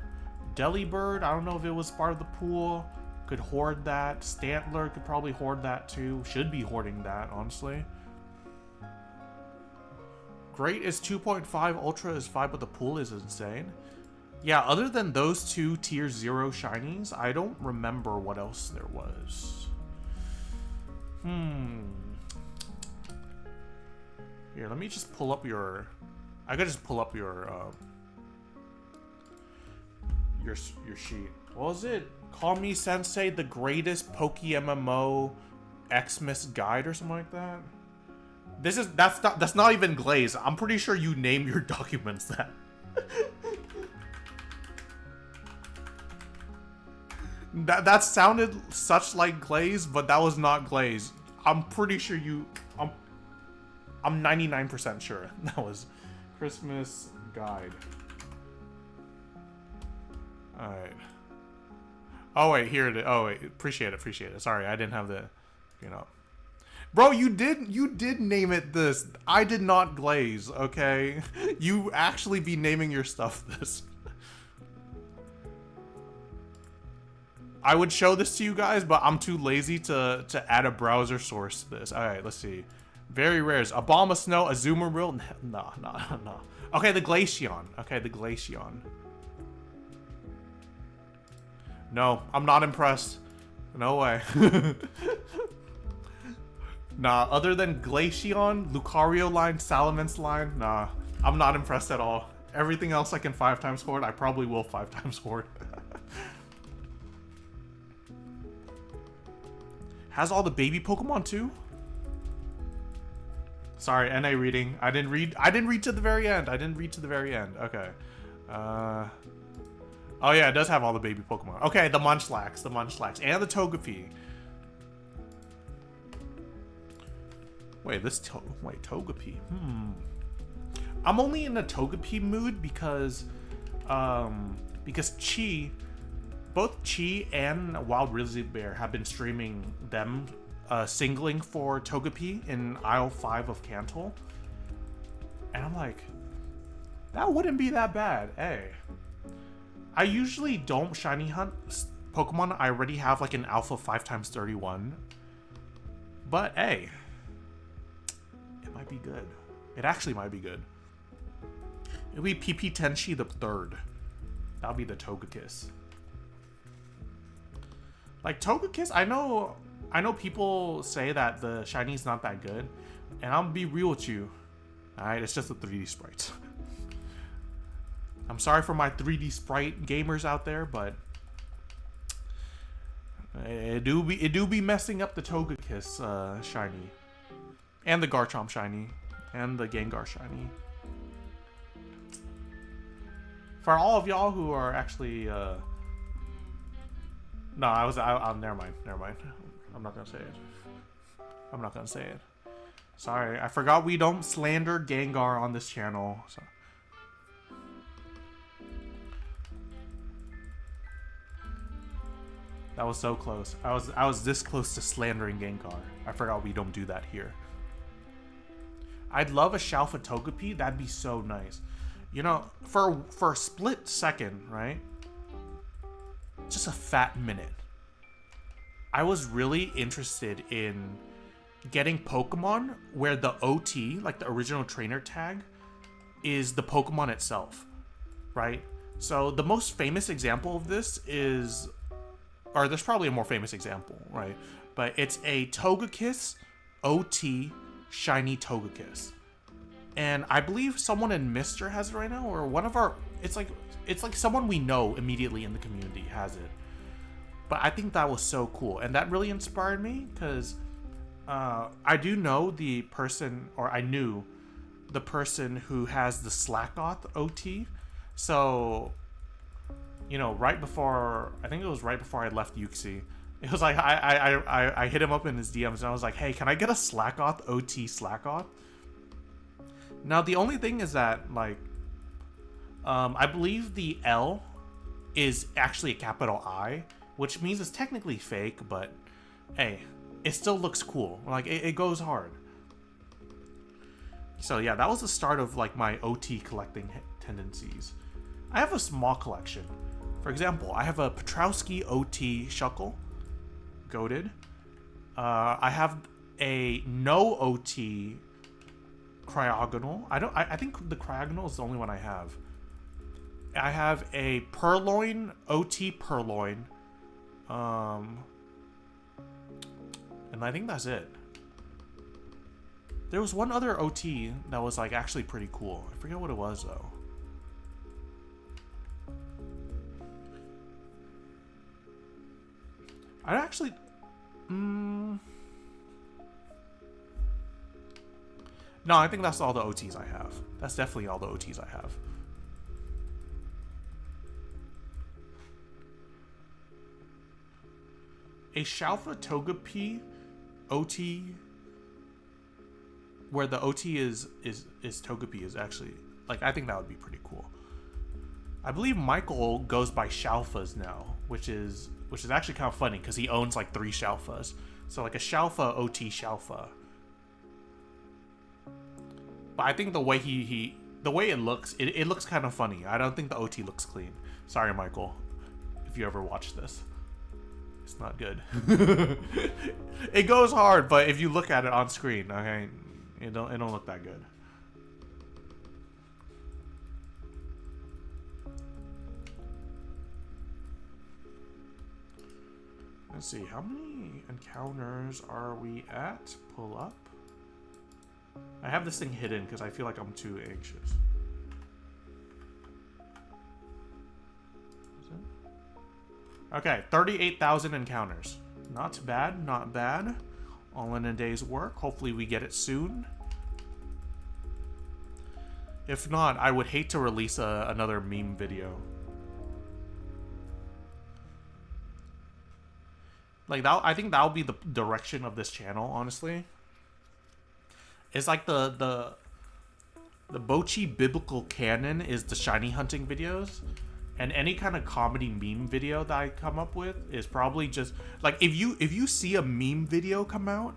Delibird, I don't know if it was part of the pool. Could hoard that. Stantler could probably hoard that too. Should be hoarding that, honestly. Great is 2.5, Ultra is 5, but the pool is insane. Yeah, other than those two tier 0 shinies, I don't remember what else there was. Here, let me just pull up your... I could just pull up your sheet. What was it? Call Me Sensei, the greatest PokeMMO Xmas guide or something like that? That's not even Glaze. I'm pretty sure you name your documents that. That sounded such like Glaze, but that was not Glaze. I'm pretty sure I'm 99% sure that was Christmas guide. Alright. Oh wait, here it is. Oh wait, appreciate it. Sorry, I didn't have the, Bro, you did name it this. I did not Glaze, okay? You actually be naming your stuff this. I would show this to you guys, but I'm too lazy to add a browser source to this. Alright, let's see. Very rares. A Bomb of Snow, a Azumarill. No. Okay, the Glaceon. No, I'm not impressed. No way. Nah, other than Glaceon, Lucario line, Salamence line, nah. I'm not impressed at all. Everything else I can 5 times hoard, I probably will 5 times hoard. Has all the baby Pokemon too? Sorry, NA reading. I didn't read to the very end. Okay. Oh yeah, it does have all the baby Pokemon. Okay, the Munchlax, and the Togepi. Wait, Togepi. I'm only in a Togepi mood because both Chi and Wild Grizzly Bear have been streaming them singling for Togepi in aisle 5 of Kanto. And I'm like, that wouldn't be that bad. Hey. I usually don't shiny hunt Pokemon I already have like an alpha 5x31. But hey, it might be good. It actually might be good. It'll be PP Tenshi the 3rd. That'll be the Togekiss. Like Togekiss, I know people say that the shiny's not that good, and I'll be real with you. Alright, it's just the 3D sprites. I'm sorry for my 3D sprite gamers out there, but it do be messing up the Togekiss shiny. And the Garchomp shiny. And the Gengar shiny. For all of y'all who are actually no, never mind. I'm not gonna say it. I'm not gonna say it. Sorry, I forgot we don't slander Gengar on this channel. So. That was so close. I was this close to slandering Gengar. I forgot we don't do that here. I'd love a Shalfa Togepi. That'd be so nice. You know, for a split second, right? Just a fat minute. I was really interested in getting Pokemon where the OT, like the original trainer tag, is the Pokemon itself, right? So the most famous example of this is, or there's probably a more famous example, right? But it's a Togekiss OT shiny Togekiss. And I believe someone in Mister has it right now, or one of our, it's like someone we know immediately in the community has it. But I think that was so cool, and that really inspired me, because I do know the person, or I knew the person who has the Slackoth OT. So, you know, right before, I think it was right before I left Yuxi, it was like, I hit him up in his DMs, and I was like, hey, can I get a Slackoth OT Slackoth? Now, the only thing is that, like, I believe the L is actually a capital I, which means it's technically fake, but hey, it still looks cool. Like, it goes hard. So yeah, that was the start of like my OT collecting tendencies. I have a small collection. For example, I have a Petrowski OT Shuckle, goated. I have a no OT Cryogonal. I think the Cryogonal is the only one I have. I have a Purloin OT Purloin. And I think that's it. There was one other OT that was like actually pretty cool. I forget what it was though. I actually no, I think that's all the OTs I have. That's definitely all the OTs I have. A Shalfa Togepi OT, where the OT is Togepi, is actually, like, I think that would be pretty cool. I believe Michael goes by Shalfas now, which is actually kind of funny because he owns like 3 Shalfas. So like a Shalfa OT Shalfa. But I think the way the way it looks, it looks kind of funny. I don't think the OT looks clean. Sorry, Michael, if you ever watch this. It's not good. It goes hard, but if you look at it on screen, okay, it don't look that good. Let's see, how many encounters are we at? Pull up. I have this thing hidden because I feel like I'm too anxious. Okay, 38,000 encounters. Not bad, not bad. All in a day's work. Hopefully we get it soon. If not, I would hate to release another meme video. Like that, I think that'll be the direction of this channel, honestly. It's like the Bochi biblical canon is the shiny hunting videos. And any kind of comedy meme video that I come up with is probably just like, if you see a meme video come out,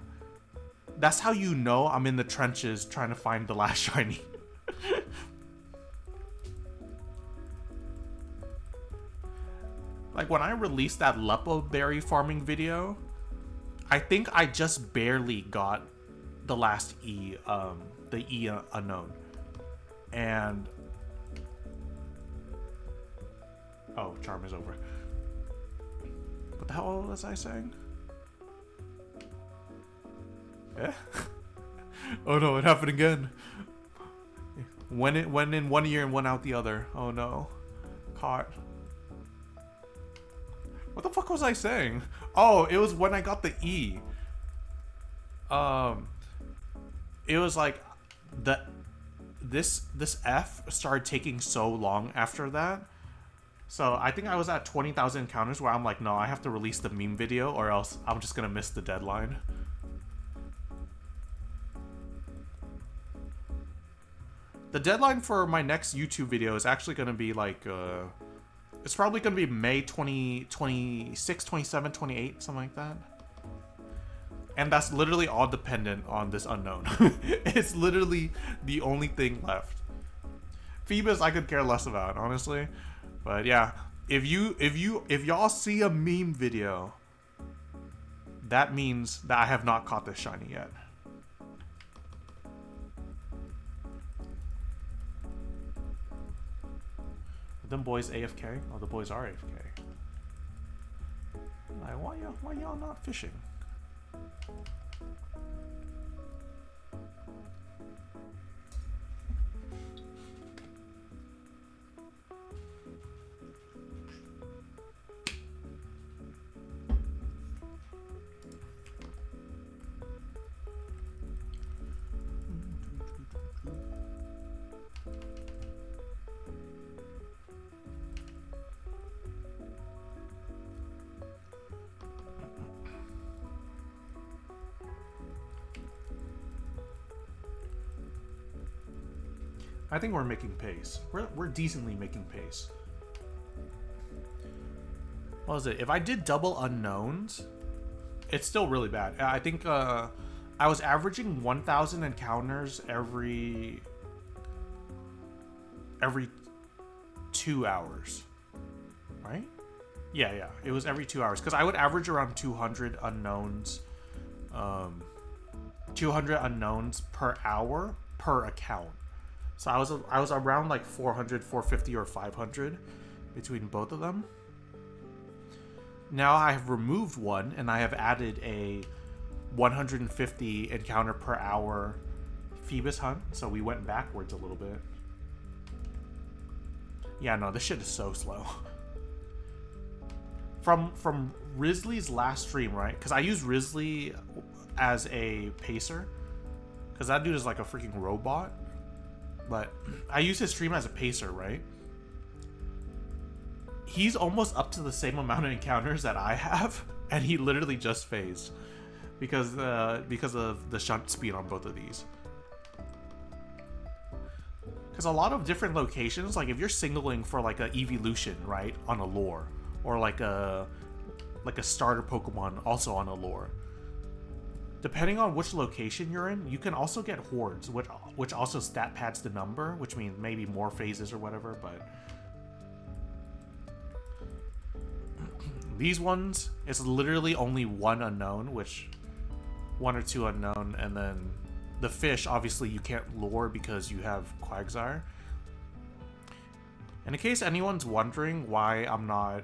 that's how you know I'm in the trenches trying to find the last shiny. Like when I released that Lepo berry farming video, I think I just barely got the last E, the E unknown. And oh, charm is over. What the hell was I saying? Yeah. Oh no, it happened again. When it went in one ear and went out the other. Oh no. Caught. What the fuck was I saying? Oh, it was when I got the E. It was like this F started taking so long after that. So I think I was at 20,000 encounters where I'm like, no, I have to release the meme video or else I'm just gonna miss the deadline. The deadline for my next YouTube video is actually gonna be like, it's probably gonna be May 26, 27, 28, something like that. And that's literally all dependent on this unknown. It's literally the only thing left. Feebas I could care less about, honestly. But yeah, if y'all see a meme video, that means that I have not caught this shiny yet. Are them boys AFK? Oh, the boys are AFK. Like, why y'all not fishing? I think we're making pace. We're decently making pace. What was it? If I did double unknowns, it's still really bad. I think I was averaging 1,000 encounters every 2 hours, right? Yeah. It was every 2 hours because I would average around 200 unknowns, 200 unknowns per hour per account. So I was around like 400, 450, or 500 between both of them. Now I have removed one and I have added a 150 encounter per hour Feebas hunt. So we went backwards a little bit. Yeah, no, this shit is so slow. From Risley's last stream, right? Because I use Risley as a pacer. Because that dude is like a freaking robot. But I use his stream as a pacer, right? He's almost up to the same amount of encounters that I have, and he literally just phased because of the shunt speed on both of these. Because a lot of different locations, like if you're signaling for like a evolution, right, on a lure, or like a starter Pokemon also on a lure. Depending on which location you're in, you can also get hordes, which also stat pads the number, which means maybe more phases or whatever, but these ones, it's literally only one unknown, one or two unknown, and then the fish, obviously you can't lure because you have Quagsire. And in case anyone's wondering why I'm not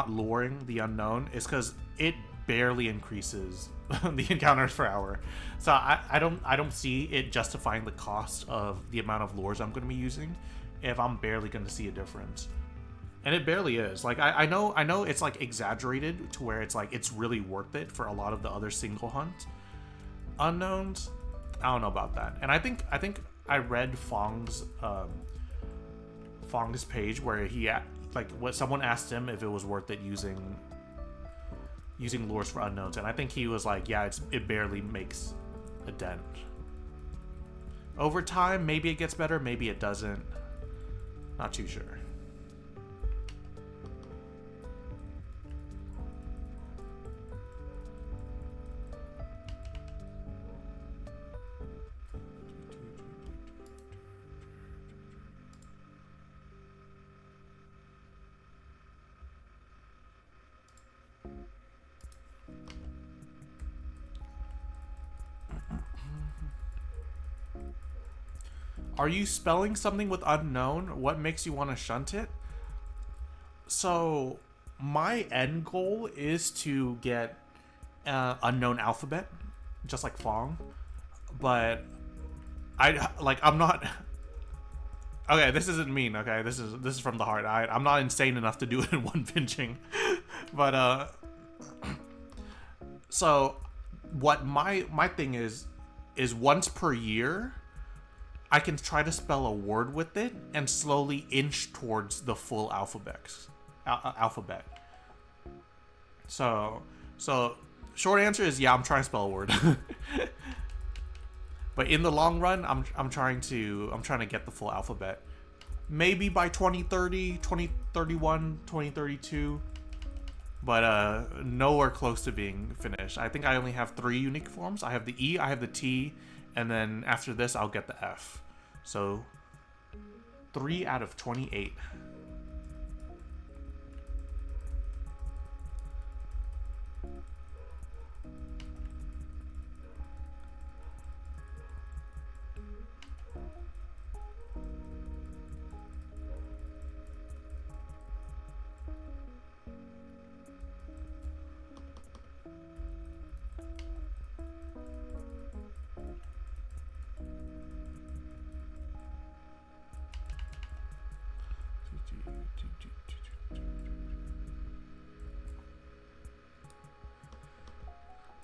luring the unknown, is because it barely increases the encounters per hour. So I don't see it justifying the cost of the amount of lures I'm going to be using if I'm barely going to see a difference. And it barely is. Like I know it's like exaggerated to where it's like it's really worth it for a lot of the other single hunt unknowns. I don't know about that. And I think I read Fong's page where he someone asked him if it was worth it using lures for unknowns, and I think he was like, yeah, it barely makes a dent. Over time, maybe it gets better, maybe it doesn't. Not too sure. Are you spelling something with unknown? What makes you want to shunt it? So my end goal is to get unknown alphabet, just like Fong. But I'm not. Okay, this isn't mean. Okay, this is from the heart. I'm not insane enough to do it in one pinching, but so what my thing is once per year, I can try to spell a word with it and slowly inch towards the full alphabet. So short answer is yeah, I'm trying to spell a word. But in the long run, I'm trying to get the full alphabet. Maybe by 2030, 2031, 2032. But nowhere close to being finished. I think I only have 3 unique forms. I have the E, I have the T, and then after this I'll get the F. So 3 out of 28.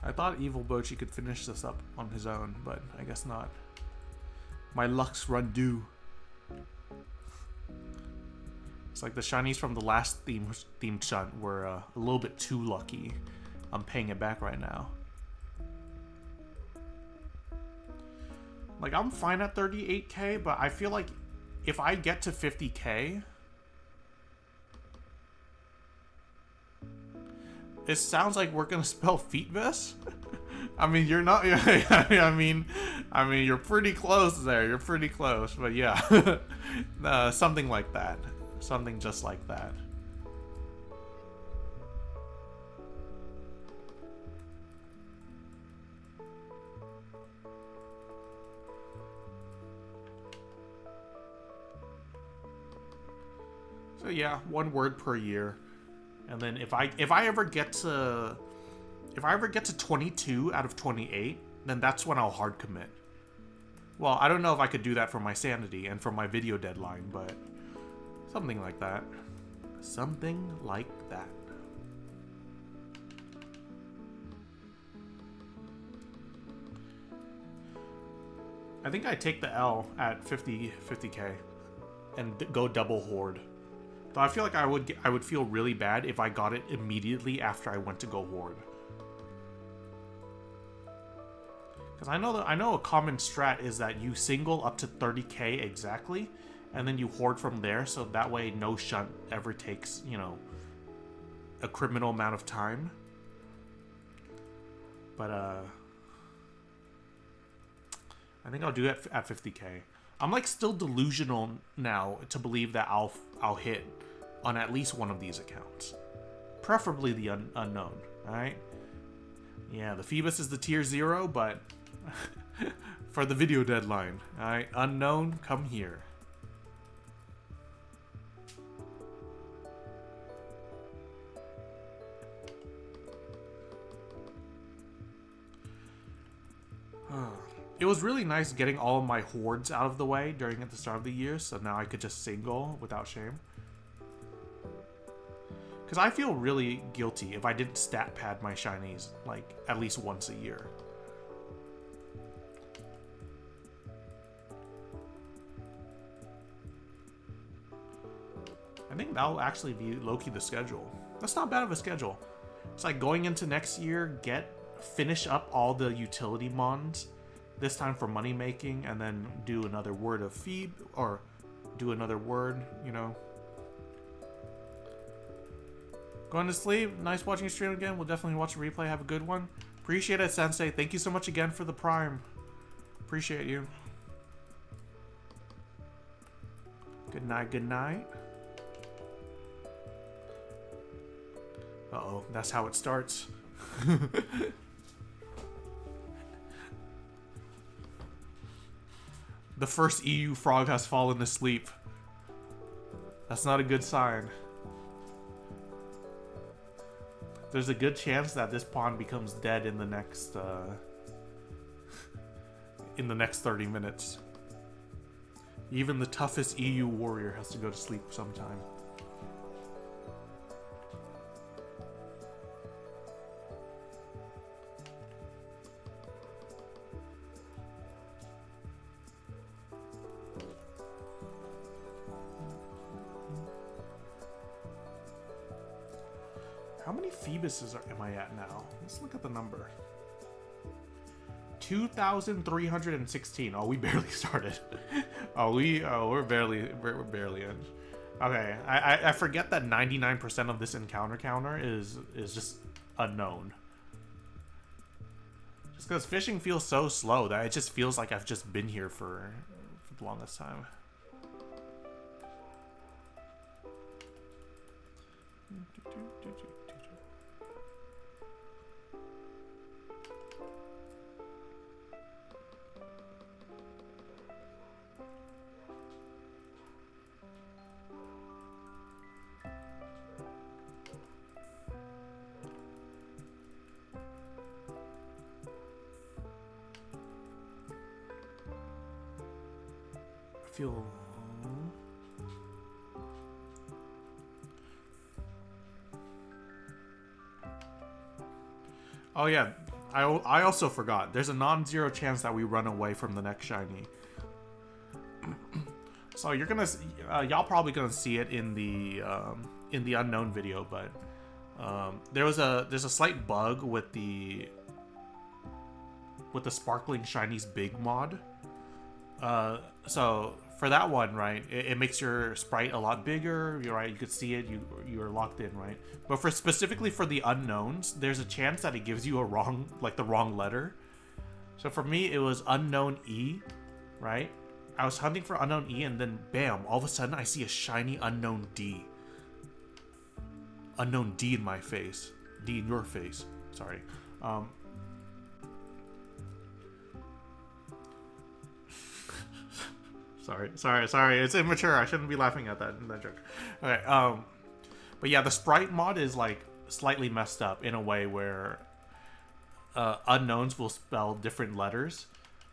I thought Evil Bochi could finish this up on his own, but I guess not. My luck's run due. It's like the shinies from the last themed shunt were a little bit too lucky. I'm paying it back right now. Like, I'm fine at 38k, but I feel like if I get to 50k, it sounds like we're gonna spell Feebas. I mean, you're not. I mean, you're pretty close there. You're pretty close, but yeah, something like that. Something just like that. So yeah, 1 word per year. And then if I ever get to 22 out of 28, then that's when I'll hard commit. Well, I don't know if I could do that for my sanity and for my video deadline, but something like that. Something like that. I think I take the L at 50k and go double horde. So I feel like I would feel really bad if I got it immediately after I went to go horde. Because I know a common strat is that you single up to 30k exactly, and then you horde from there, so that way no shunt ever takes, you know, a criminal amount of time. But I think I'll do it at 50k. I'm like still delusional now to believe that I'll hit on at least one of these accounts, preferably the unknown. All right, yeah, the Feebas is the tier 0, but for the video deadline, all right, unknown, come here. It was really nice getting all of my hordes out of the way during at the start of the year, so now I could just single without shame. Because I feel really guilty if I didn't stat pad my shinies, like, at least once a year. I think that'll actually be low-key the schedule. That's not bad of a schedule. It's like going into next year, finish up all the utility mons, this time for money making, and then do another word of Phoebe, or do another word, you know. Going to sleep. Nice watching your stream again. We'll definitely watch a replay. Have a good one. Appreciate it, Sensei. Thank you so much again for the Prime. Appreciate you. Good night, good night. Uh-oh, that's how it starts. The first EU frog has fallen asleep. That's not a good sign. There's a good chance that this pawn becomes dead in the next 30 minutes. Even the toughest EU warrior has to go to sleep sometime. How many Feebases am I at now? Let's look at the number. 2,316. Oh, we barely started. We're barely in. Okay, I forget that 99% of this encounter counter is just unknown. Just because fishing feels so slow that it just feels like I've just been here for the longest time. Feel. Oh yeah, I also forgot. There's a non-zero chance that we run away from the next shiny. So you're gonna, y'all probably gonna see it in the unknown video, but there's a slight bug with the sparkling shinies big mod. So for that one, right, it makes your sprite a lot bigger. You're right, you could see it. You're locked in, right? But specifically for the unknowns, there's a chance that it gives you the wrong letter. So for me, it was unknown E, right? I was hunting for unknown E, and then bam! All of a sudden, I see a shiny unknown D. Unknown D in my face. D in your face. Sorry. Sorry. It's immature. I shouldn't be laughing at that joke. Okay. But yeah, the sprite mod is like slightly messed up in a way where unknowns will spell different letters.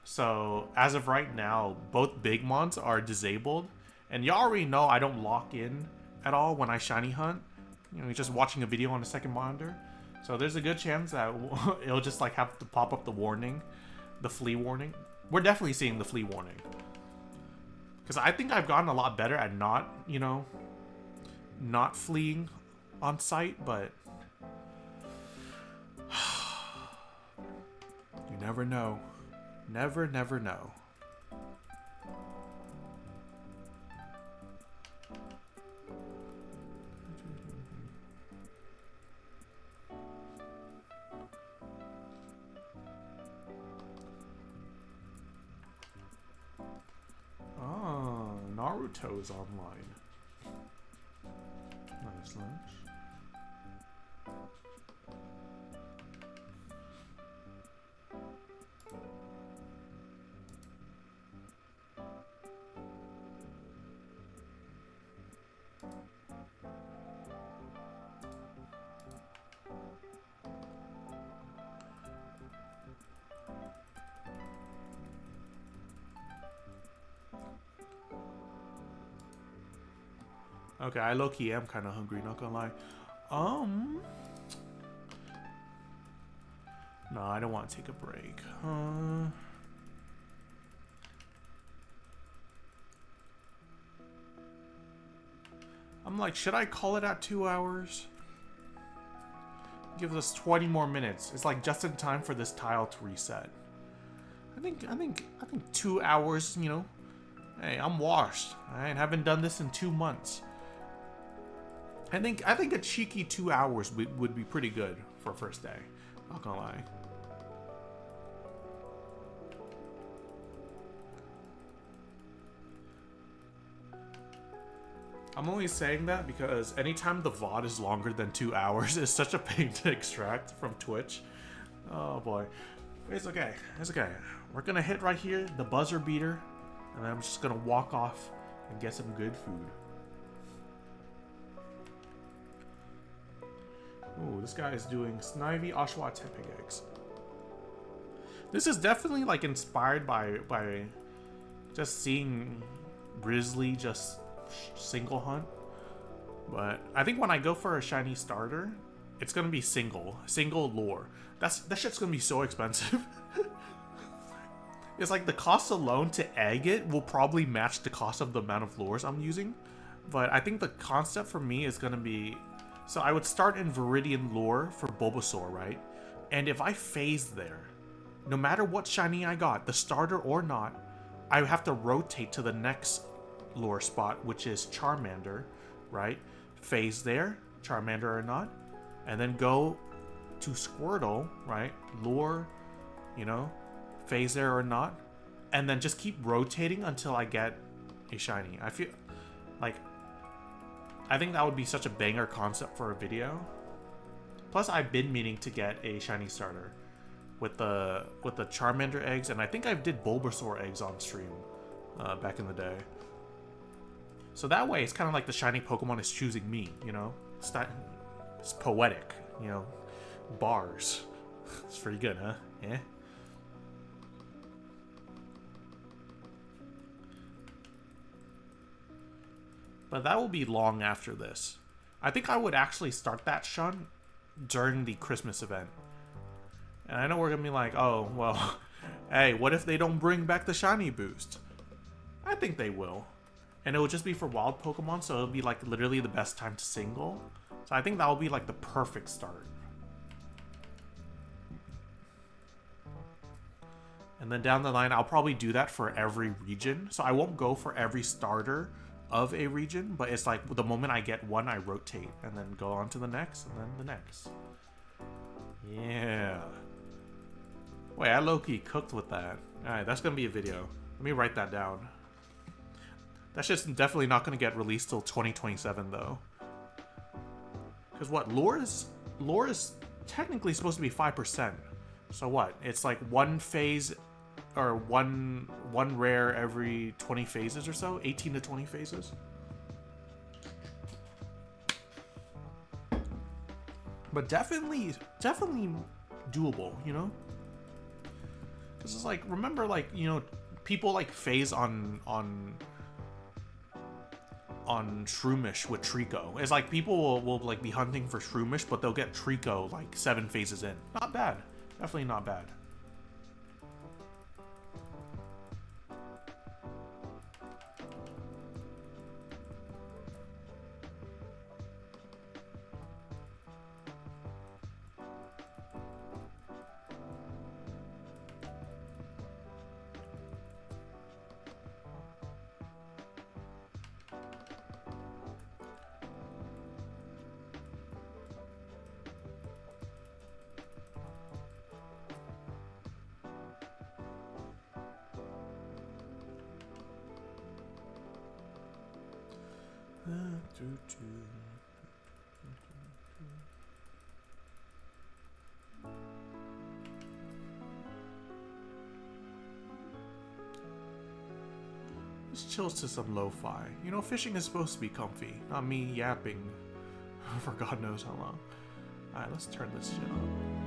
So as of right now, both big mons are disabled, and y'all already know I don't lock in at all when I shiny hunt. You know, you're just watching a video on a second monitor. So there's a good chance that it'll just like have to pop up the warning, the flea warning. We're definitely seeing the flea warning. Because I think I've gotten a lot better at not fleeing on sight, but you never know. Never know. Naruto's online. Nice lunch. Okay, I low-key am kind of hungry, not gonna lie. No, I don't want to take a break. I'm like, should I call it at 2 hours? Gives us 20 more minutes. It's like just in time for this tile to reset. I think 2 hours, you know. Hey, I'm washed. I haven't done this in 2 months. I think a cheeky 2 hours would be pretty good for a first day. Not gonna lie. I'm only saying that because anytime the VOD is longer than 2 hours, it's such a pain to extract from Twitch. Oh boy. It's okay. It's okay. We're gonna hit right here, the buzzer beater, and I'm just gonna walk off and get some good food. Ooh, this guy is doing Snivy Oshawott Tepeg eggs. This is definitely like inspired by just seeing Grizzly just single hunt. But I think when I go for a shiny starter, it's gonna be single lure. That shit's gonna be so expensive. It's like the cost alone to egg it will probably match the cost of the amount of lures I'm using. But I think the concept for me is gonna be, so I would start in Viridian lure for Bulbasaur, right? And if I phase there, no matter what shiny I got, the starter or not, I have to rotate to the next lure spot, which is Charmander, right? Phase there, Charmander or not, and then go to Squirtle, right? Lure, you know, phase there or not, and then just keep rotating until I get a shiny. I feel like, I think that would be such a banger concept for a video. Plus, I've been meaning to get a shiny starter with the Charmander eggs, and I think I did Bulbasaur eggs on stream back in the day. So that way, it's kind of like the shiny Pokemon is choosing me, you know? It's poetic, you know? Bars. It's pretty good, huh? Yeah? But that will be long after this. I think I would actually start that shun during the Christmas event. And I know we're gonna be like, oh, well, hey, what if they don't bring back the shiny boost? I think they will. And it will just be for wild Pokemon, so it'll be like literally the best time to single. So I think that will be like the perfect start. And then down the line, I'll probably do that for every region. So I won't go for every starter of a region, but it's like the moment I get one, I rotate and then go on to the next and then the next. Yeah. Wait, I low-key cooked with that. Alright, that's gonna be a video. Let me write that down. That's just definitely not gonna get released till 2027 though. Because what, lore is technically supposed to be 5%. So what? It's like one phase or one rare every 20 phases or so? 18 to 20 phases? But definitely doable, you know? Because it's like, remember, like, you know, people like phase on Shroomish with Trico. It's like people will like be hunting for Shroomish, but they'll get Trico like 7 phases in. Not bad. Definitely not bad. Let's chill to some lo-fi. You know, fishing is supposed to be comfy, not me yapping for God knows how long. Alright, let's turn this shit on.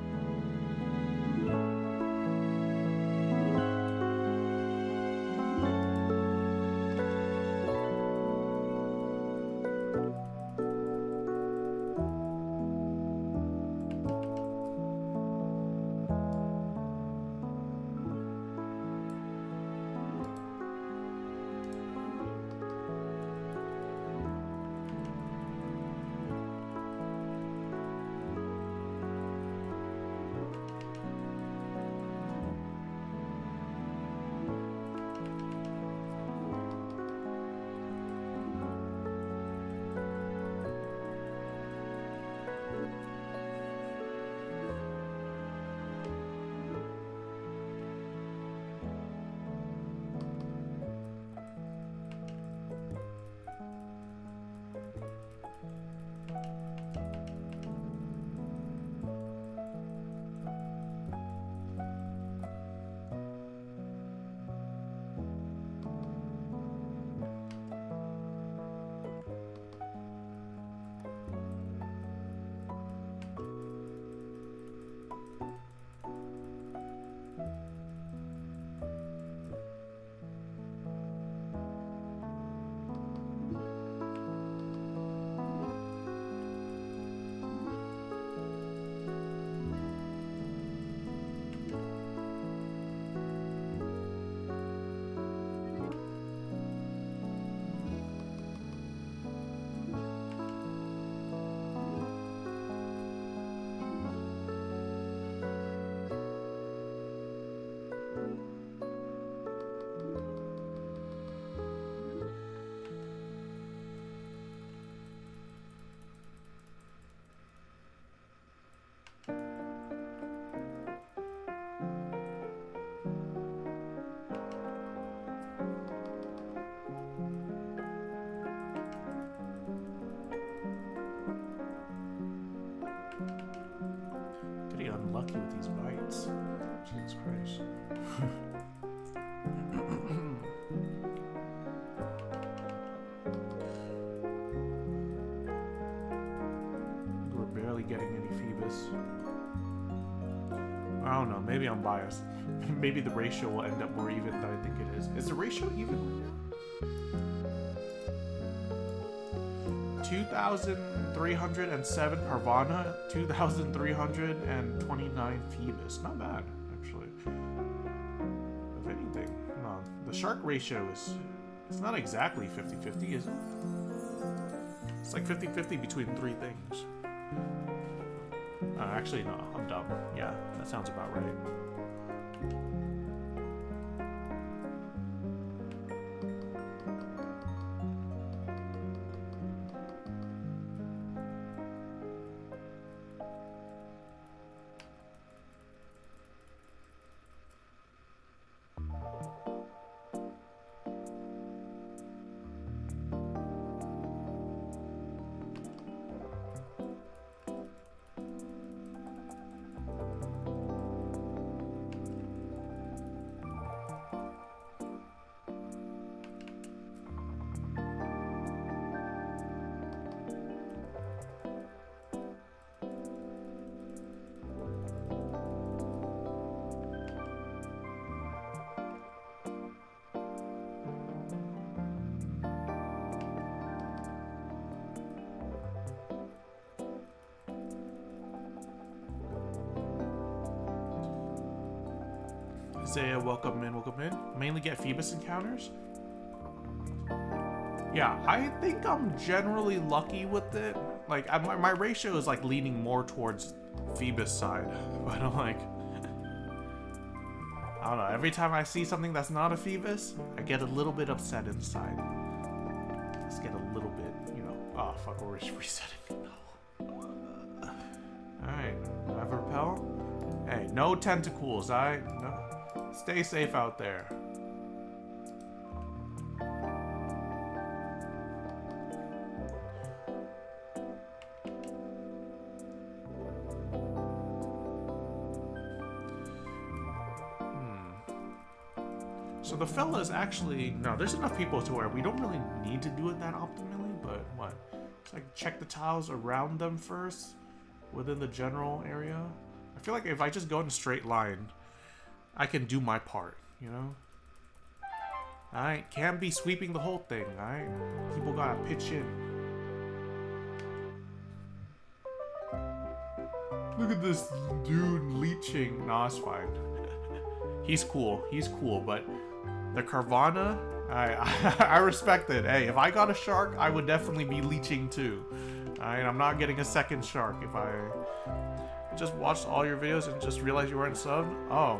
don't know. Maybe I'm biased. Maybe the ratio will end up more even than I think it is. Is the ratio even right now? 2,307 Parvana, 2,329 Feebas. Not bad, actually. If anything, no, the shark ratio is, it's not exactly 50-50, is it? It's like 50-50 between three things. Actually, no, I'm dumb. Yeah, that sounds about right. Isaiah, welcome in, welcome in. Mainly get Feebas encounters. Yeah, I think I'm generally lucky with it. Like, my ratio is like leaning more towards Feebas side, but I'm like, I don't know. Every time I see something that's not a Feebas, I get a little bit upset inside. Just get a little bit, you know. Oh fuck, we're resetting. Alright, do I have a repel? Hey, no tentacles, alright? No. Stay safe out there. So the fella is actually... No, there's enough people to where we don't really need to do it that optimally, but what? Just like check the tiles around them first, within the general area. I feel like if I just go in a straight line, I can do my part, you know? Alright, can't be sweeping the whole thing, alright? People gotta pitch in. Look at this dude leeching. Nah, it's fine. He's cool, but the Carvana, I respect it. Hey, if I got a shark, I would definitely be leeching too. Alright, I'm not getting a second shark if I just watched all your videos and just realized you weren't subbed. Oh.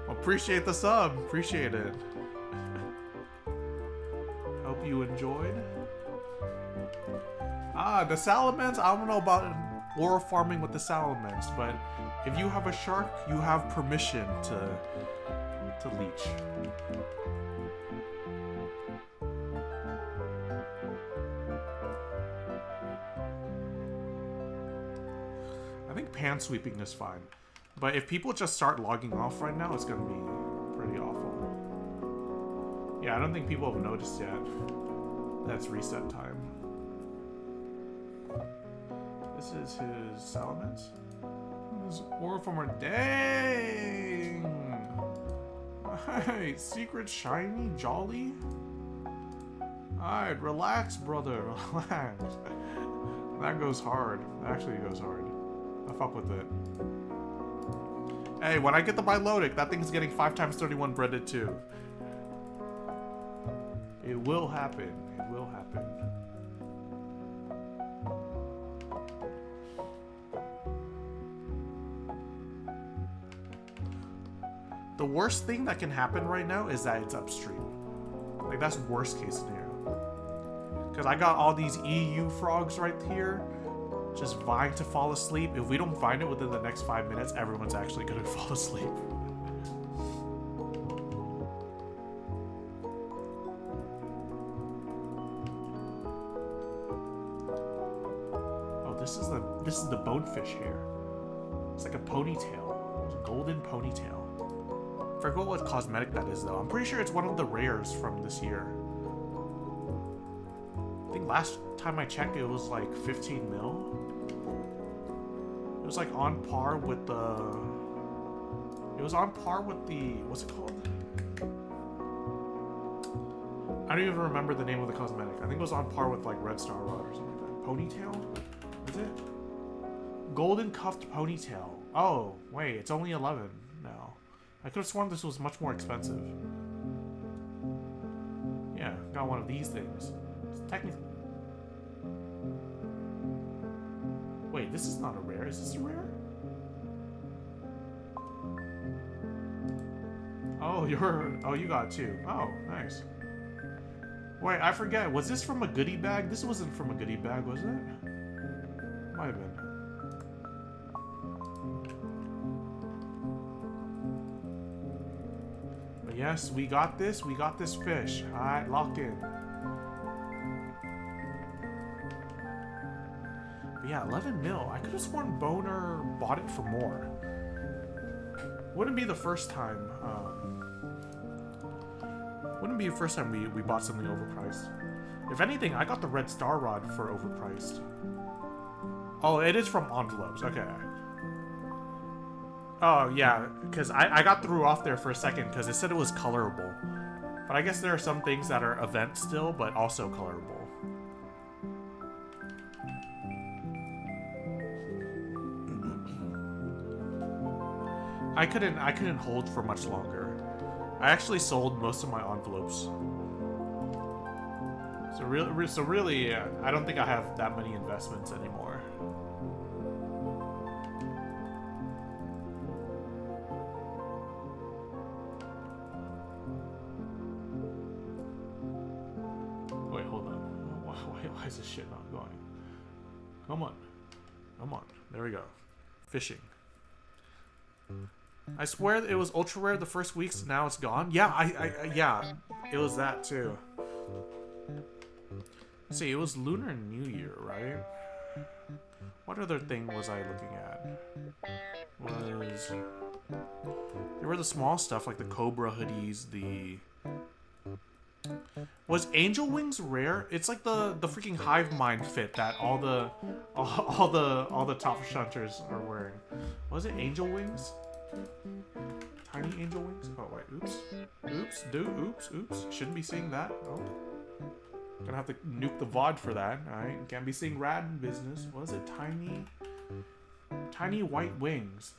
Appreciate the sub. Appreciate it. Hope you enjoyed. The salamence. I don't know about ore farming with the salamence, but if you have a shark, you have permission to leech. I think pan sweeping is fine. But if people just start logging off right now, it's gonna be pretty awful. Yeah, I don't think people have noticed yet. That's reset time. This is his salamence. His ore farmer. Dang! Alright, secret shiny jolly. Alright, relax, brother. Relax. That goes hard. That actually goes hard. I fuck with it. Hey, when I get the Milotic, that thing's getting 5x31 breaded too. It will happen. It will happen. The worst thing that can happen right now is that it's upstream. Like, that's worst case scenario. Because I got all these EU frogs right here, just vying to fall asleep. If we don't find it within the next 5 minutes, everyone's actually gonna fall asleep. Oh, this is the bonefish hair. It's like a ponytail. It's a golden ponytail. I forgot what cosmetic that is though. I'm pretty sure it's one of the rares from this year. I think last time I checked it was like 15 mil. It was like on par with the It was on par with the... What's it called? I don't even remember the name of the cosmetic. I think it was on par with like Red Star Rod or something like that. Ponytail? Is it? Golden Cuffed Ponytail. Oh, wait, it's only 11 now. I could have sworn this was much more expensive. Yeah, got one of these things. It's technically... Wait, this is not a rare. Is this a rare? Oh, you got it too. Oh, nice. Wait, I forget. Was this from a goodie bag? This wasn't from a goodie bag, was it? Might have been. But yes, we got this. We got this fish. Alright, locked in. But yeah, 11 mil. I could have sworn Boner bought it for more. Wouldn't be the first time. Wouldn't be the first time we bought something overpriced. If anything, I got the Red Star Rod for overpriced. Oh, it is from envelopes. Okay. Oh, yeah, because I got threw off there for a second because it said it was colorable. But I guess there are some things that are event still, but also colorable. I couldn't hold for much longer. I actually sold most of my envelopes. So really, I don't think I have that many investments anymore. Wait, hold on. Why is this shit not going? Come on. Come on. There we go. Fishing. I swear it was ultra rare the first weeks, now it's gone. Yeah, yeah, it was that too. Let's see, it was Lunar New Year, right? What other thing was I looking at? There were the small stuff like the Cobra hoodies, Was Angel Wings rare? It's like the freaking Hive Mind fit that all the top shunters are wearing. Was it Angel Wings? Tiny angel wings? Oh wait, oops. Shouldn't be saying that. Oh. Gonna have to nuke the VOD for that. Alright, can't be saying rad in business. What is it? Tiny white wings.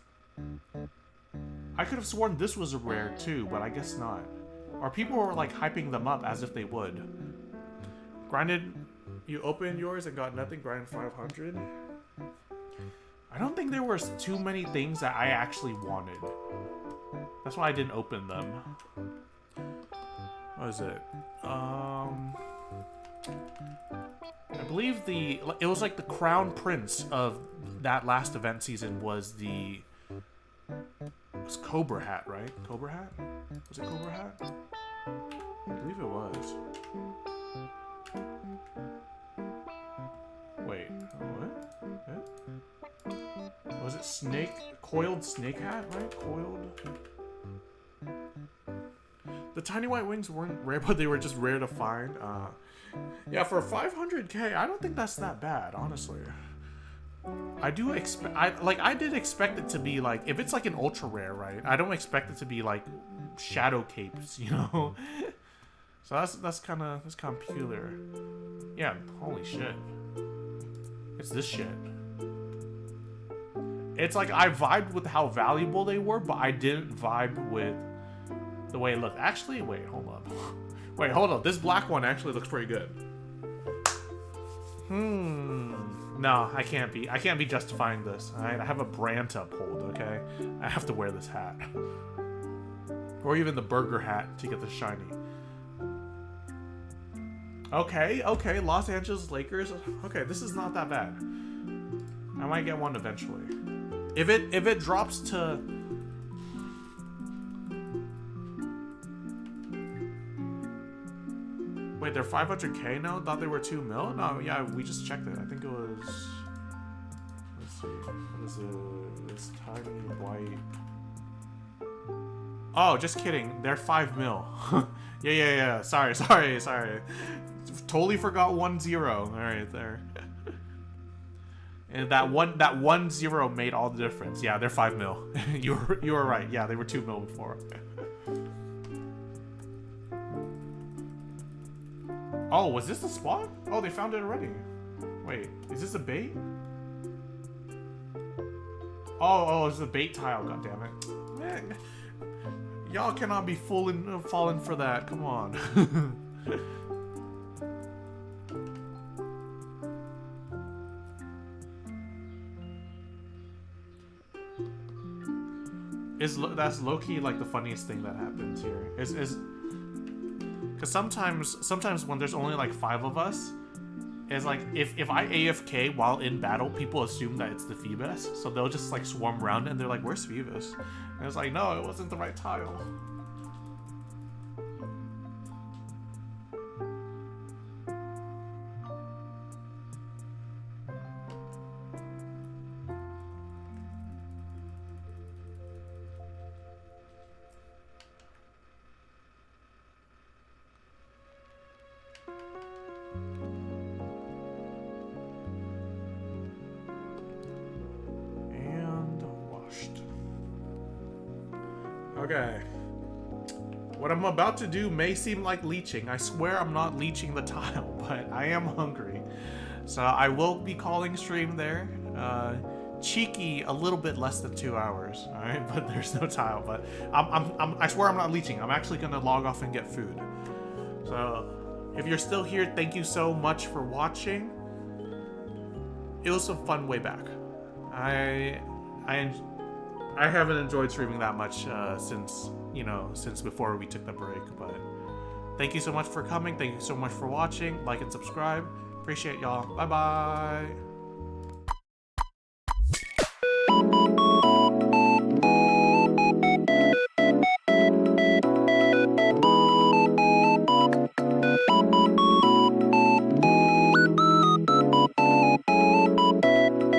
I could have sworn this was a rare too, but I guess not. Or people were like hyping them up as if they would. Grinded, you opened yours and got nothing, grinded 500. I don't think there was too many things that I actually wanted. That's why I didn't open them. What is it? I believe it was like the crown prince of that last event season was it was Cobra Hat, right? Cobra Hat? Was it Cobra Hat? I believe it was. Wait, what? Was it coiled snake hat, right? Coiled. The tiny white wings weren't rare, but they were just rare to find. Yeah, for 500k, I don't think that's that bad, honestly. I did expect it to be like, if it's like an ultra rare, right? I don't expect it to be like shadow capes, you know? So that's kind of peculiar. Yeah, holy shit. It's this shit. It's like I vibed with how valuable they were, but I didn't vibe with the way it looked. Actually, wait, hold up. Wait, hold up. This black one actually looks pretty good. No, I can't be justifying this. Alright, I have a brand to uphold, okay? I have to wear this hat. Or even the burger hat to get the shiny. Okay, Los Angeles Lakers. Okay, this is not that bad. I might get one eventually. If it drops to... Wait, they're 500k now? Thought they were 2 mil? No, yeah, we just checked it. I think it was... Let's see. What is it? This tiny white... Oh, just kidding. They're 5 mil. Yeah. Sorry. Totally forgot 1-0. Alright, there. And that one zero made all the difference. Yeah, they're 5 mil. you were right. Yeah, they were 2 mil before. Oh, was this the spawn? Oh, they found it already. Wait, is this a bait? Oh, it's a bait tile. God damn it, man! Y'all cannot be falling for that. Come on. That's low-key like the funniest thing that happens here is because sometimes when there's only like 5 of us, it's like if I AFK while in battle, people assume that it's the Feebas, so they'll just like swarm around and they're like, where's Feebas? And it's like, no, it wasn't the right tile. Okay. What I'm about to do may seem like leeching. I swear I'm not leeching the tile, but I am hungry. So I will be calling stream there. Cheeky, a little bit less than 2 hours, alright? But there's no tile, but I swear I'm not leeching. I'm actually gonna log off and get food. So if you're still here, thank you so much for watching. It was some fun way back. I haven't enjoyed streaming that much since before we took the break, but thank you so much for coming. Thank you so much for watching. Like and subscribe. Appreciate y'all. Bye bye.